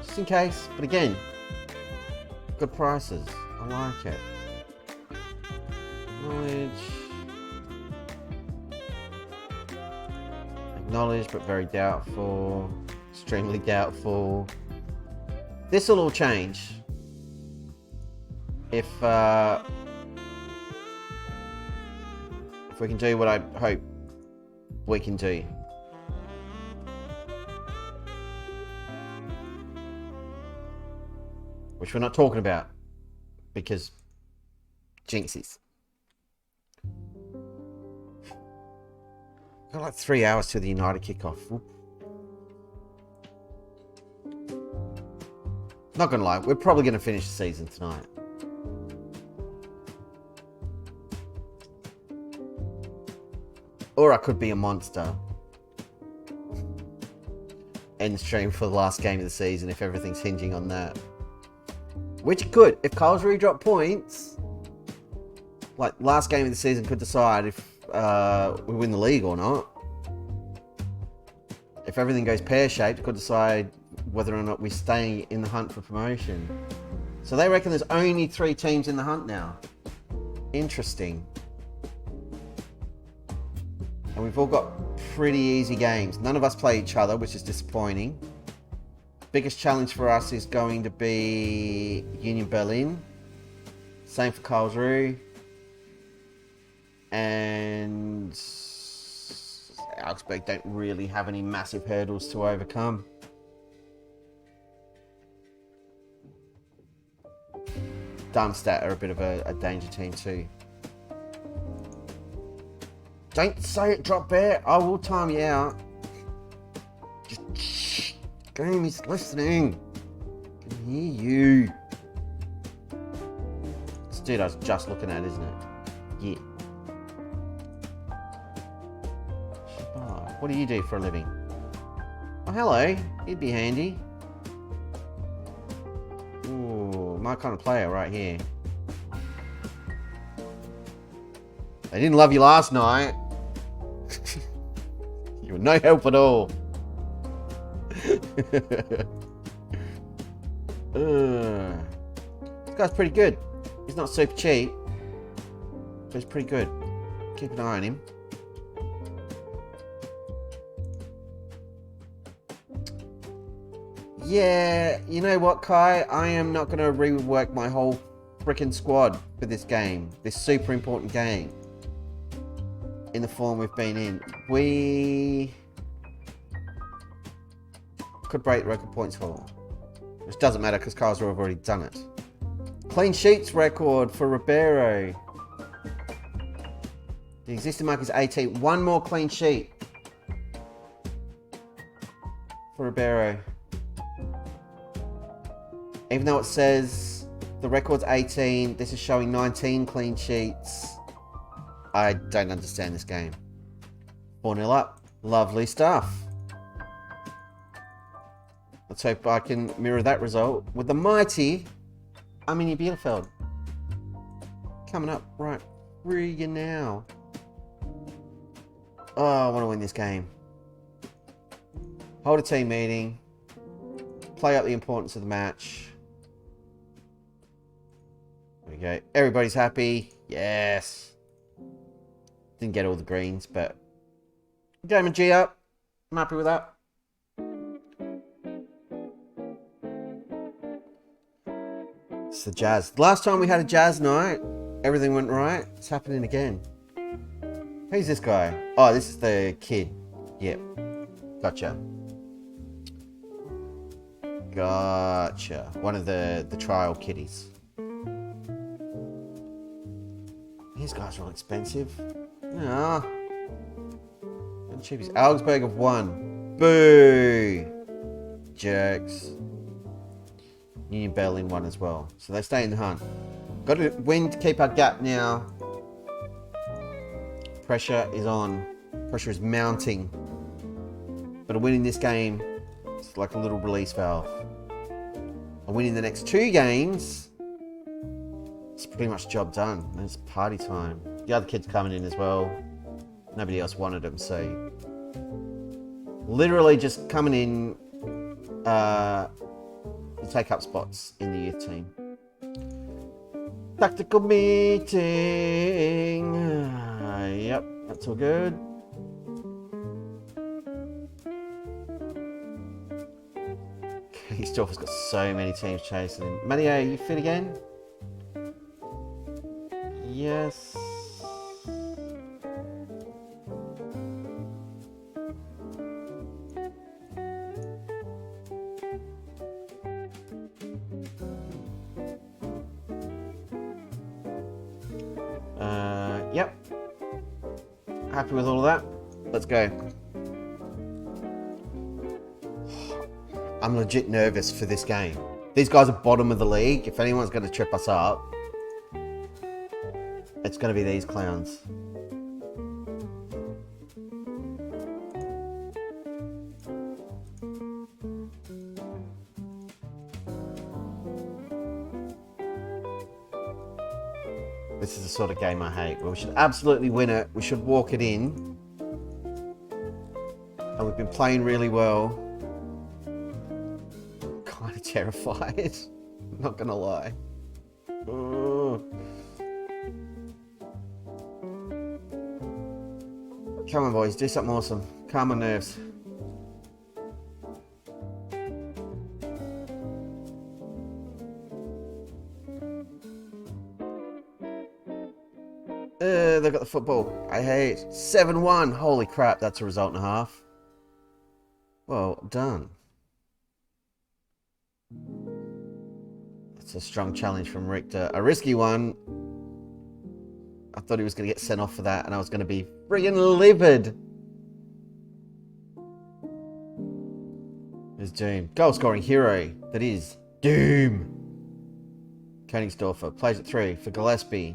S1: Just in case. But again, good prices. I like it. Knowledge. Acknowledged, but very doubtful. Extremely doubtful. This will all change if we can do what I hope we can do. Which we're not talking about because jinxies. Got like 3 hours till the United kickoff. Whoop. Not gonna lie, we're probably gonna finish the season tonight. Or I could be a monster. End stream for the last game of the season if everything's hinging on that. Which could, if Karlsruhe drop points, like last game of the season could decide if we win the league or not. If everything goes pear-shaped, it could decide whether or not we stay in the hunt for promotion. So they reckon there's only 3 teams in the hunt now. Interesting. And we've all got pretty easy games. None of us play each other, which is disappointing. Biggest challenge for us is going to be Union Berlin. Same for Karlsruhe. And Augsburg don't really have any massive hurdles to overcome. Darmstadt are a bit of a danger team too. Don't say it, Drop Bear. I will time you out. Just shh. Game is listening. I can hear you. This dude I was just looking at, isn't it? Yeah. What do you do for a living? Oh, hello. He'd be handy. Ooh, my kind of player right here. They didn't love you last night. You were no help at all. This guy's pretty good. He's not super cheap, but he's pretty good. Keep an eye on him. Yeah, you know what, Kai? I am not going to rework my whole freaking squad for this game. This super important game. In the form we've been in. We could break the record points for. Which doesn't matter because Karlsruhe have already done it. Clean sheets record for Ribeiro. The existing mark is 18. One more clean sheet for Ribeiro. Even though it says the record's 18, this is showing 19 clean sheets. I don't understand this game. 4-0 up. Lovely stuff. Let's hope I can mirror that result with the mighty Arminia Bielefeld. Coming up right through you now. Oh, I want to win this game. Hold a team meeting. Play up the importance of the match. There we go. Everybody's happy. Yes. Didn't get all the greens, but game and G up. I'm happy with that. It's the Jazz. Last time we had a Jazz night, everything went right. It's happening again. Who's this guy? Oh, this is the kid. Yep. Gotcha. Gotcha. One of the trial kiddies. These guys are all expensive. Nah. And cheapies. Augsburg have won. Boo! Jerks. Union Berlin won as well. So they stay in the hunt. Got to win to keep our gap now. Pressure is on. Pressure is mounting. But winning this game, it's like a little release valve. And winning the next 2 games, it's pretty much job done. It's party time. The other kid's coming in as well. Nobody else wanted him, so literally just coming in to take up spots in the youth team. Tactical meeting. Yep, that's all good. Storff has got so many teams chasing him. Mario, you fit again? Yes. Yep. Happy with all of that. Let's go. I'm legit nervous for this game. These guys are bottom of the league. If anyone's going to trip us up, it's going to be these clowns. This is the sort of game I hate, where we should absolutely win it. We should walk it in. And we've been playing really well. Kind of terrified. I'm not gonna lie. Ugh. Come on, boys, do something awesome. Calm my nerves. They've got the football. I hate 7-1. Holy crap, that's a result and a half. Well done. It's a strong challenge from Richter. A risky one. I thought he was going to get sent off for that, and I was going to be friggin' livid. There's Doom. Goal scoring hero. That is Doom. Koenigsdorfer plays it through for Gillespie.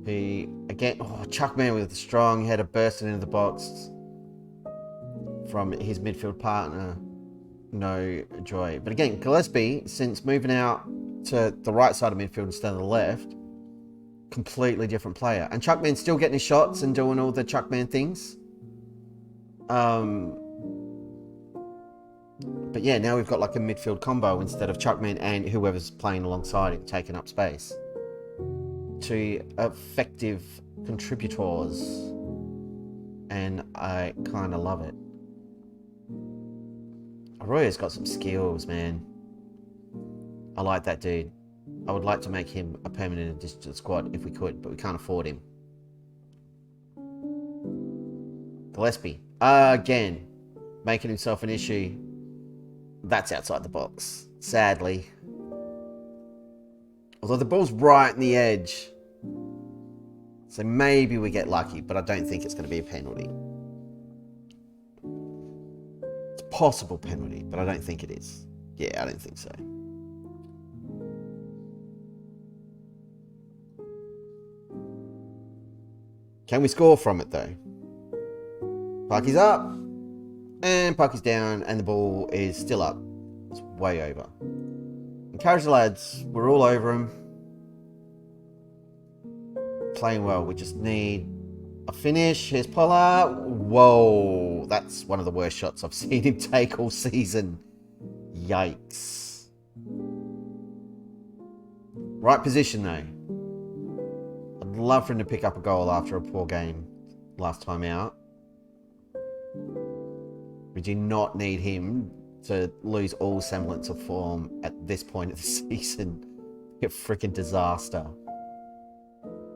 S1: He, again, Chuckman with a strong header bursting into the box from his midfield partner. No joy. But again, Gillespie, since moving out to the right side of midfield instead of the left, completely different player. And Chuckman's still getting his shots and doing all the Chuckman things. But yeah, now we've got like a midfield combo instead of Chuckman and whoever's playing alongside him, taking up space. 2 effective contributors. And I kind of love it. Arroyo's got some skills, man. I like that dude. I would like to make him a permanent addition to the squad if we could, but we can't afford him. Gillespie, again, making himself an issue. That's outside the box, sadly. Although the ball's right in the edge. So maybe we get lucky, but I don't think it's going to be a penalty. It's a possible penalty, but I don't think it is. Yeah, I don't think so. Can we score from it, though? Puck is up. And puck is down. And the ball is still up. It's way over. Encourage the lads. We're all over them. Playing well. We just need a finish. Here's Pollard. Whoa. That's one of the worst shots I've seen him take all season. Yikes. Right position, though. I'd love for him to pick up a goal after a poor game last time out. We do not need him to lose all semblance of form at this point of the season. A freaking disaster.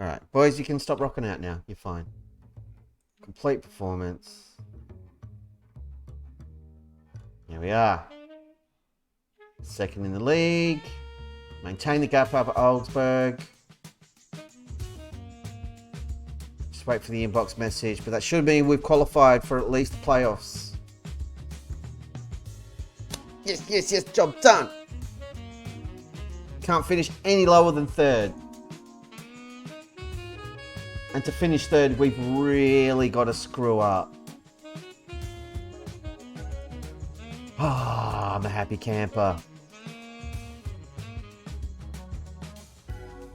S1: Alright, boys, you can stop rocking out now. You're fine. Complete performance. Here we are. Second in the league. Maintain the gap up at Augsburg. Just wait for the inbox message, but that should mean we've qualified for at least the playoffs. Yes, yes, yes, job done. Can't finish any lower than third. And to finish third, we've really got to screw up. Ah, I'm a happy camper.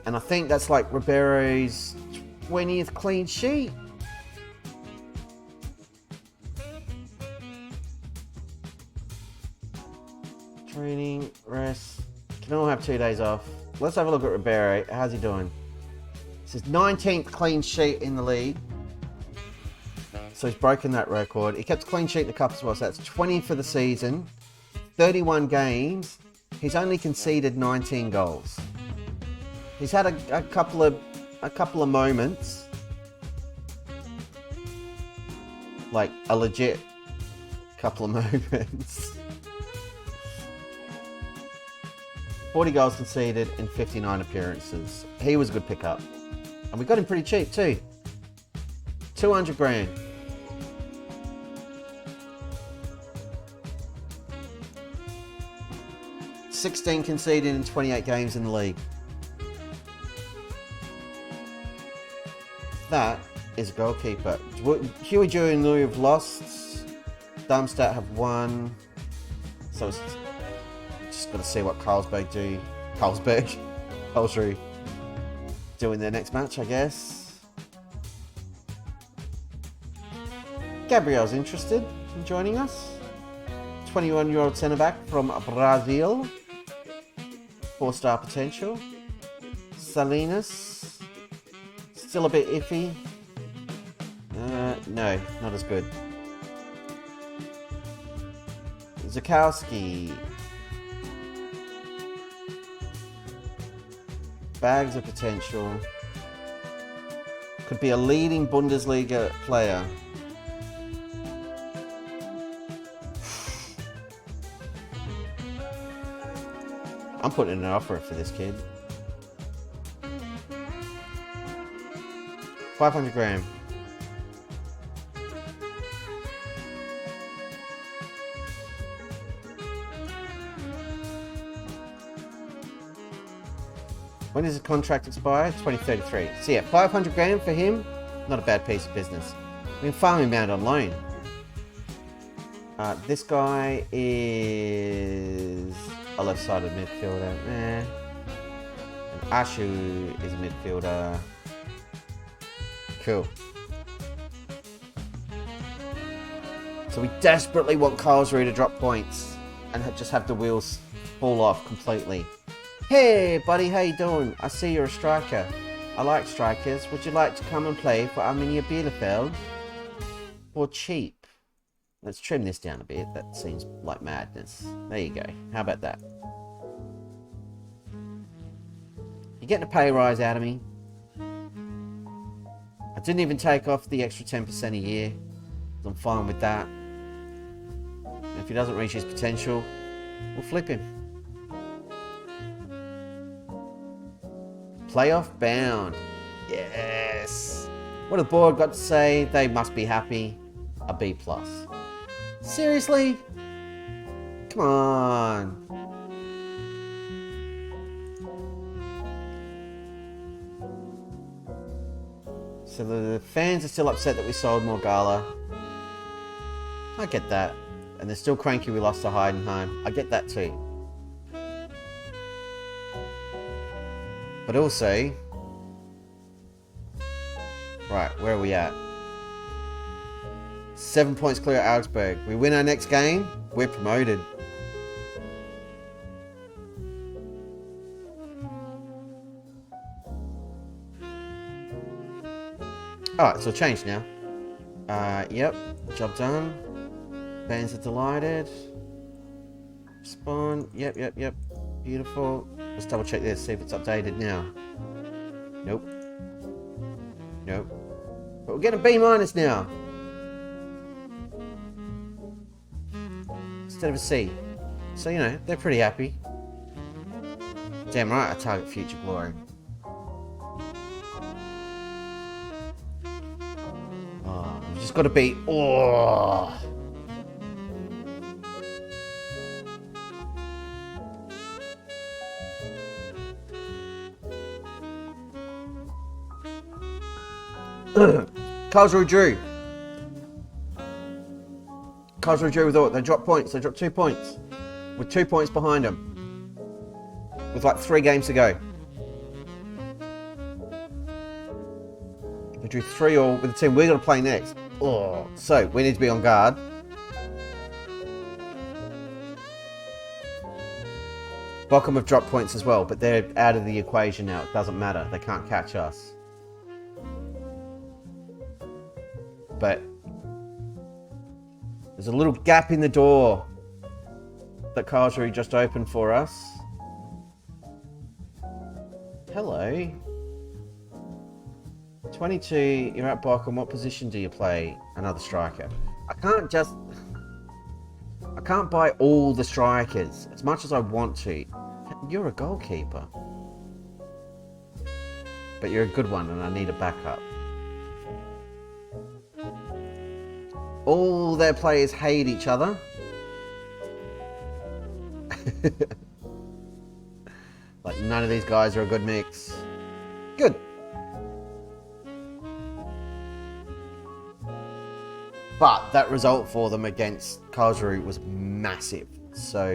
S1: And I think that's like Ribeiro's 20th clean sheet. Training, rest. Can all have 2 days off. Let's have a look at Ribeiro. How's he doing? This is 19th clean sheet in the league. So he's broken that record. He kept a clean sheet in the cup as well. So that's 20 for the season. 31 games. He's only conceded 19 goals. He's had a couple of moments. Like a legit couple of moments. 40 goals conceded in 59 appearances. He was a good pickup. And we got him pretty cheap too. 200 grand. $16 conceded in 28 games in the league. That is a goalkeeper. Huey, Dewey and Louis have lost. Darmstadt have won. So it's just got to see what Carlsberg do in their next match, I guess. Gabriel's interested in joining us. 21-year-old centre-back from Brazil. 4-star potential. Salinas. Still a bit iffy. No, not as good. Zakowski. Bags of potential. Could be a leading Bundesliga player. I'm putting in an offer for this kid. 500 grand. When does his contract expire? 2033. So yeah, 500 grand for him. Not a bad piece of business. We can farm him out on loan. This guy is a left-sided midfielder. And Ashu is a midfielder. Cool. So we desperately want Karlsruhe to drop points and just have the wheels fall off completely. Hey buddy, how you doing? I see you're a striker. I like strikers. Would you like to come and play for Arminia Bielefeld? For cheap. Let's trim this down a bit. That seems like madness. There you go. How about that? You're getting a pay rise out of me. I didn't even take off the extra 10% a year. I'm fine with that. And if he doesn't reach his potential, we'll flip him. Playoff bound. Yes. What the board got to say? They must be happy. A B+. Seriously? Come on. So the fans are still upset that we sold more Gala. I get that. And they're still cranky we lost to Heidenheim. I get that too. But also... Right, where are we at? 7 points clear at Augsburg. We win our next game, we're promoted. Alright, so change now. Yep, job done. Fans are delighted. Spawn, yep. Beautiful. Let's double check this, see if it's updated now. Nope. Nope. But we're getting a B- now. Instead of a C. So, you know, they're pretty happy. Damn right, I target future glory. Oh, we've just got to beat... Oh! Karlsruhe drew. Karlsruhe drew with what? They dropped points. They dropped 2 points. With 2 points behind them. With like 3 games to go. They drew 3-3 with the team we're going to play next. Oh, so we need to be on guard. Bochum have dropped points as well, but they're out of the equation now. It doesn't matter. They can't catch us. But there's a little gap in the door that Karlsruhe just opened for us. Hello. 22, you're at Bochum. What position do you play? Another striker. I can't buy all the strikers as much as I want to. You're a goalkeeper. But you're a good one and I need a backup. All their players hate each other. Like none of these guys are a good mix. Good. But that result for them against Karlsruhe was massive. So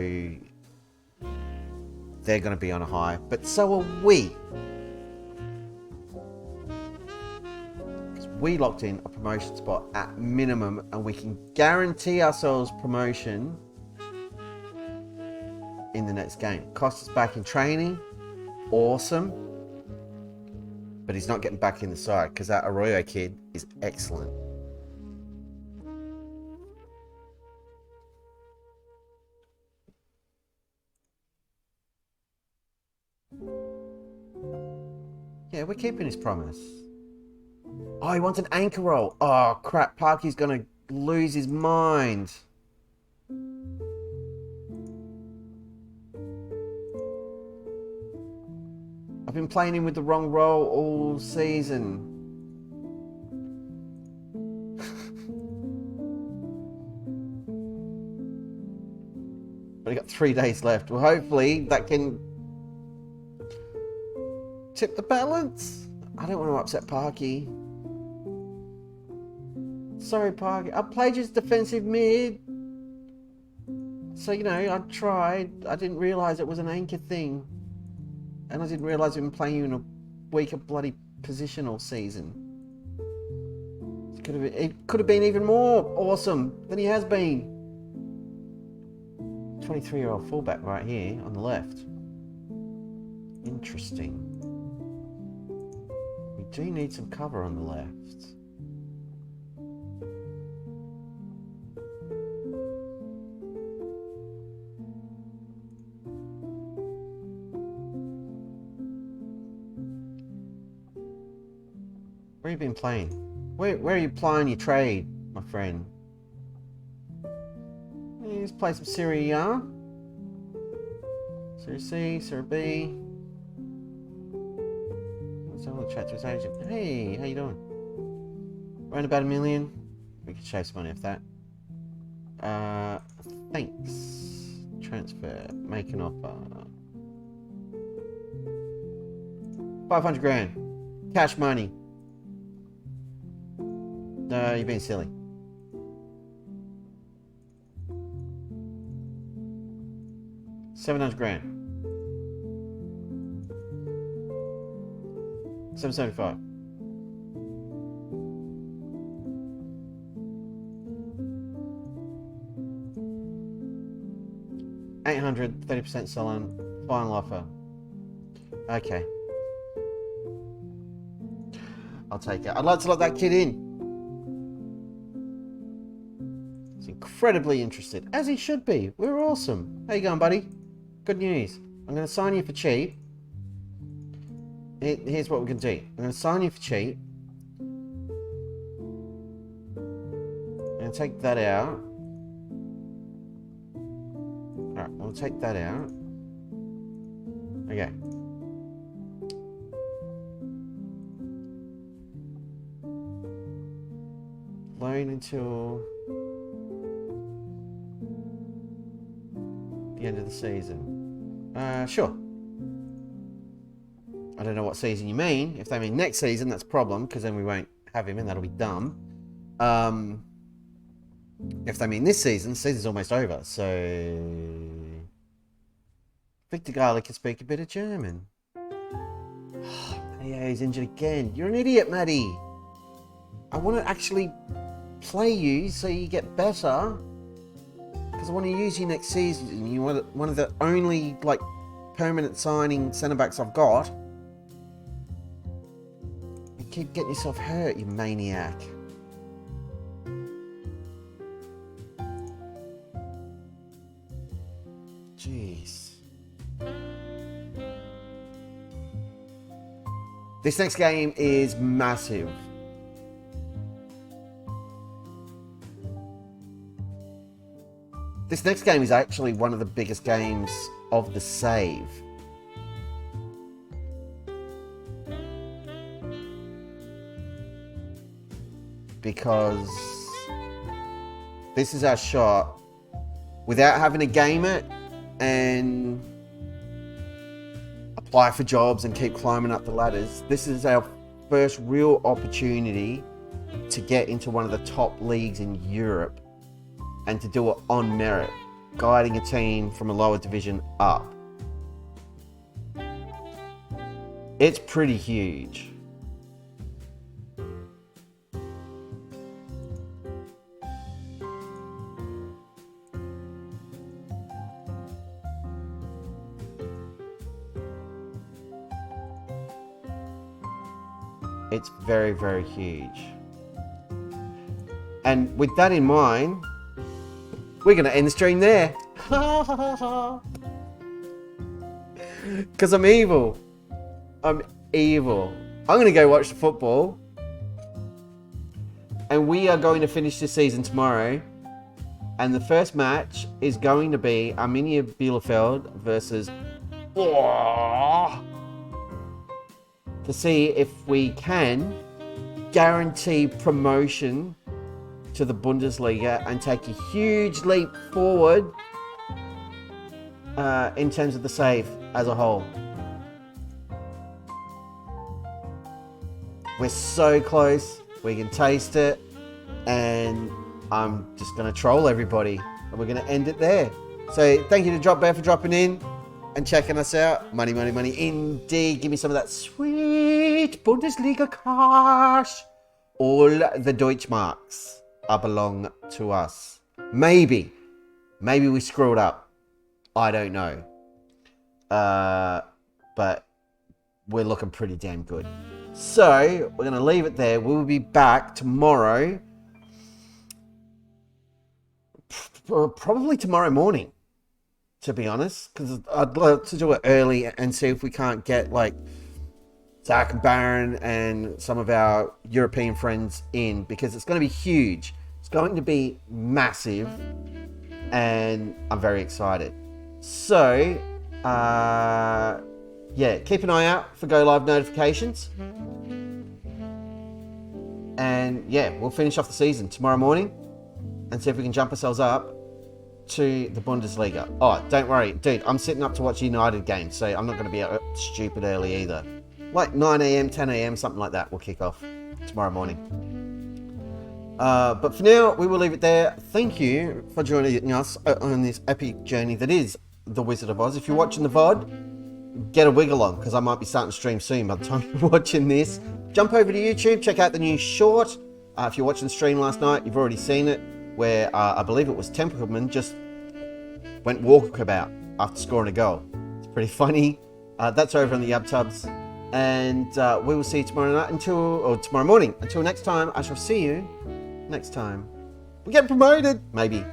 S1: they're going to be on a high. But so are we. We locked in a promotion spot at minimum and we can guarantee ourselves promotion in the next game. Costa's back in training. Awesome. But he's not getting back in the side because that Arroyo kid is excellent. Yeah, we're keeping his promise. Oh, he wants an anchor roll. Oh, crap. Parky's going to lose his mind. I've been playing him with the wrong role all season. But I got 3 days left. Well, hopefully that can tip the balance. I don't want to upset Parky. Sorry, Parky. I played his defensive mid. So, you know, I tried. I didn't realise it was an anchor thing. And I didn't realise I've been playing you in a weaker bloody position all season. It could have been even more awesome than he has been. 23-year-old fullback right here on the left. Interesting. We do need some cover on the left. Where have you been playing? Where are you plying your trade, my friend? Let's play some Serie A. Serie C, Serie B. Let's have a chat to his agent. Hey, how you doing? Around about $1 million. We could shave some money off that. Thanks. Transfer. Make an offer. 500 grand. Cash money. No, you're being silly. $700 grand. 775. $800, 30% selling. Final offer. Okay. I'll take it. I'd like to lock that kid in. He's incredibly interested, as he should be. We're awesome. How you going, buddy? Good news. I'm going to sign you for cheap. Here's what we can do. I'm going to sign you for cheap. going to take that out. Alright, we'll take that out. Okay. Loan until the end of the season. Sure. I don't know what season you mean. If they mean next season, that's a problem, because then we won't have him and that'll be dumb. If they mean this season, the season's almost over, so... Victor Garlic can speak a bit of German. Yeah, he's injured again. You're an idiot, Maddie. I want to actually play you so you get better, because I want to use you next season. You're one of the only, like, permanent signing centre-backs I've got. You keep getting yourself hurt, you maniac. Jeez. This next game is massive. This next game is actually one of the biggest games of the save. Because this is our shot without having to game it and apply for jobs and keep climbing up the ladders. This is our first real opportunity to get into one of the top leagues in Europe and to do it on merit, guiding a team from a lower division up. It's pretty huge. It's very, very huge. And with that in mind, we're going to end the stream there. Because I'm evil. I'm evil. I'm going to go watch the football. And we are going to finish this season tomorrow. And the first match is going to be Arminia Bielefeld versus... to see if we can guarantee promotion to the Bundesliga and take a huge leap forward in terms of the save as a whole. We're so close, we can taste it, and I'm just going to troll everybody, and we're going to end it there. So thank you to Drop Bear for dropping in and checking us out. Money, money, money, indeed. Give me some of that sweet Bundesliga cash. All the Deutschmarks belong to us. Maybe we screwed up. I don't know. But we're looking pretty damn good. So we're going to leave it there. We'll be back tomorrow. Probably tomorrow morning, to be honest, because I'd love to do it early and see if we can't get like Zach and Baron and some of our European friends in, because it's going to be huge. It's going to be massive, and I'm very excited. So, yeah, keep an eye out for Go Live notifications. And yeah, we'll finish off the season tomorrow morning and see if we can jump ourselves up to the Bundesliga. Oh, don't worry, dude, I'm sitting up to watch United games, so I'm not going to be out stupid early either. Like 9 a.m, 10 a.m, something like that will kick off tomorrow morning. But for now, we will leave it there. Thank you for joining us on this epic journey that is The Wizard of Oz. If you're watching the VOD, get a wiggle on, because I might be starting to stream soon by the time you're watching this. Jump over to YouTube, check out the new short. If you're watching the stream last night, you've already seen it, where I believe it was Templeman just went walkabout after scoring a goal. It's pretty funny. That's over on the YabTubs. And we will see you tomorrow night tomorrow morning. Until next time, I shall see you next time. We get promoted, maybe.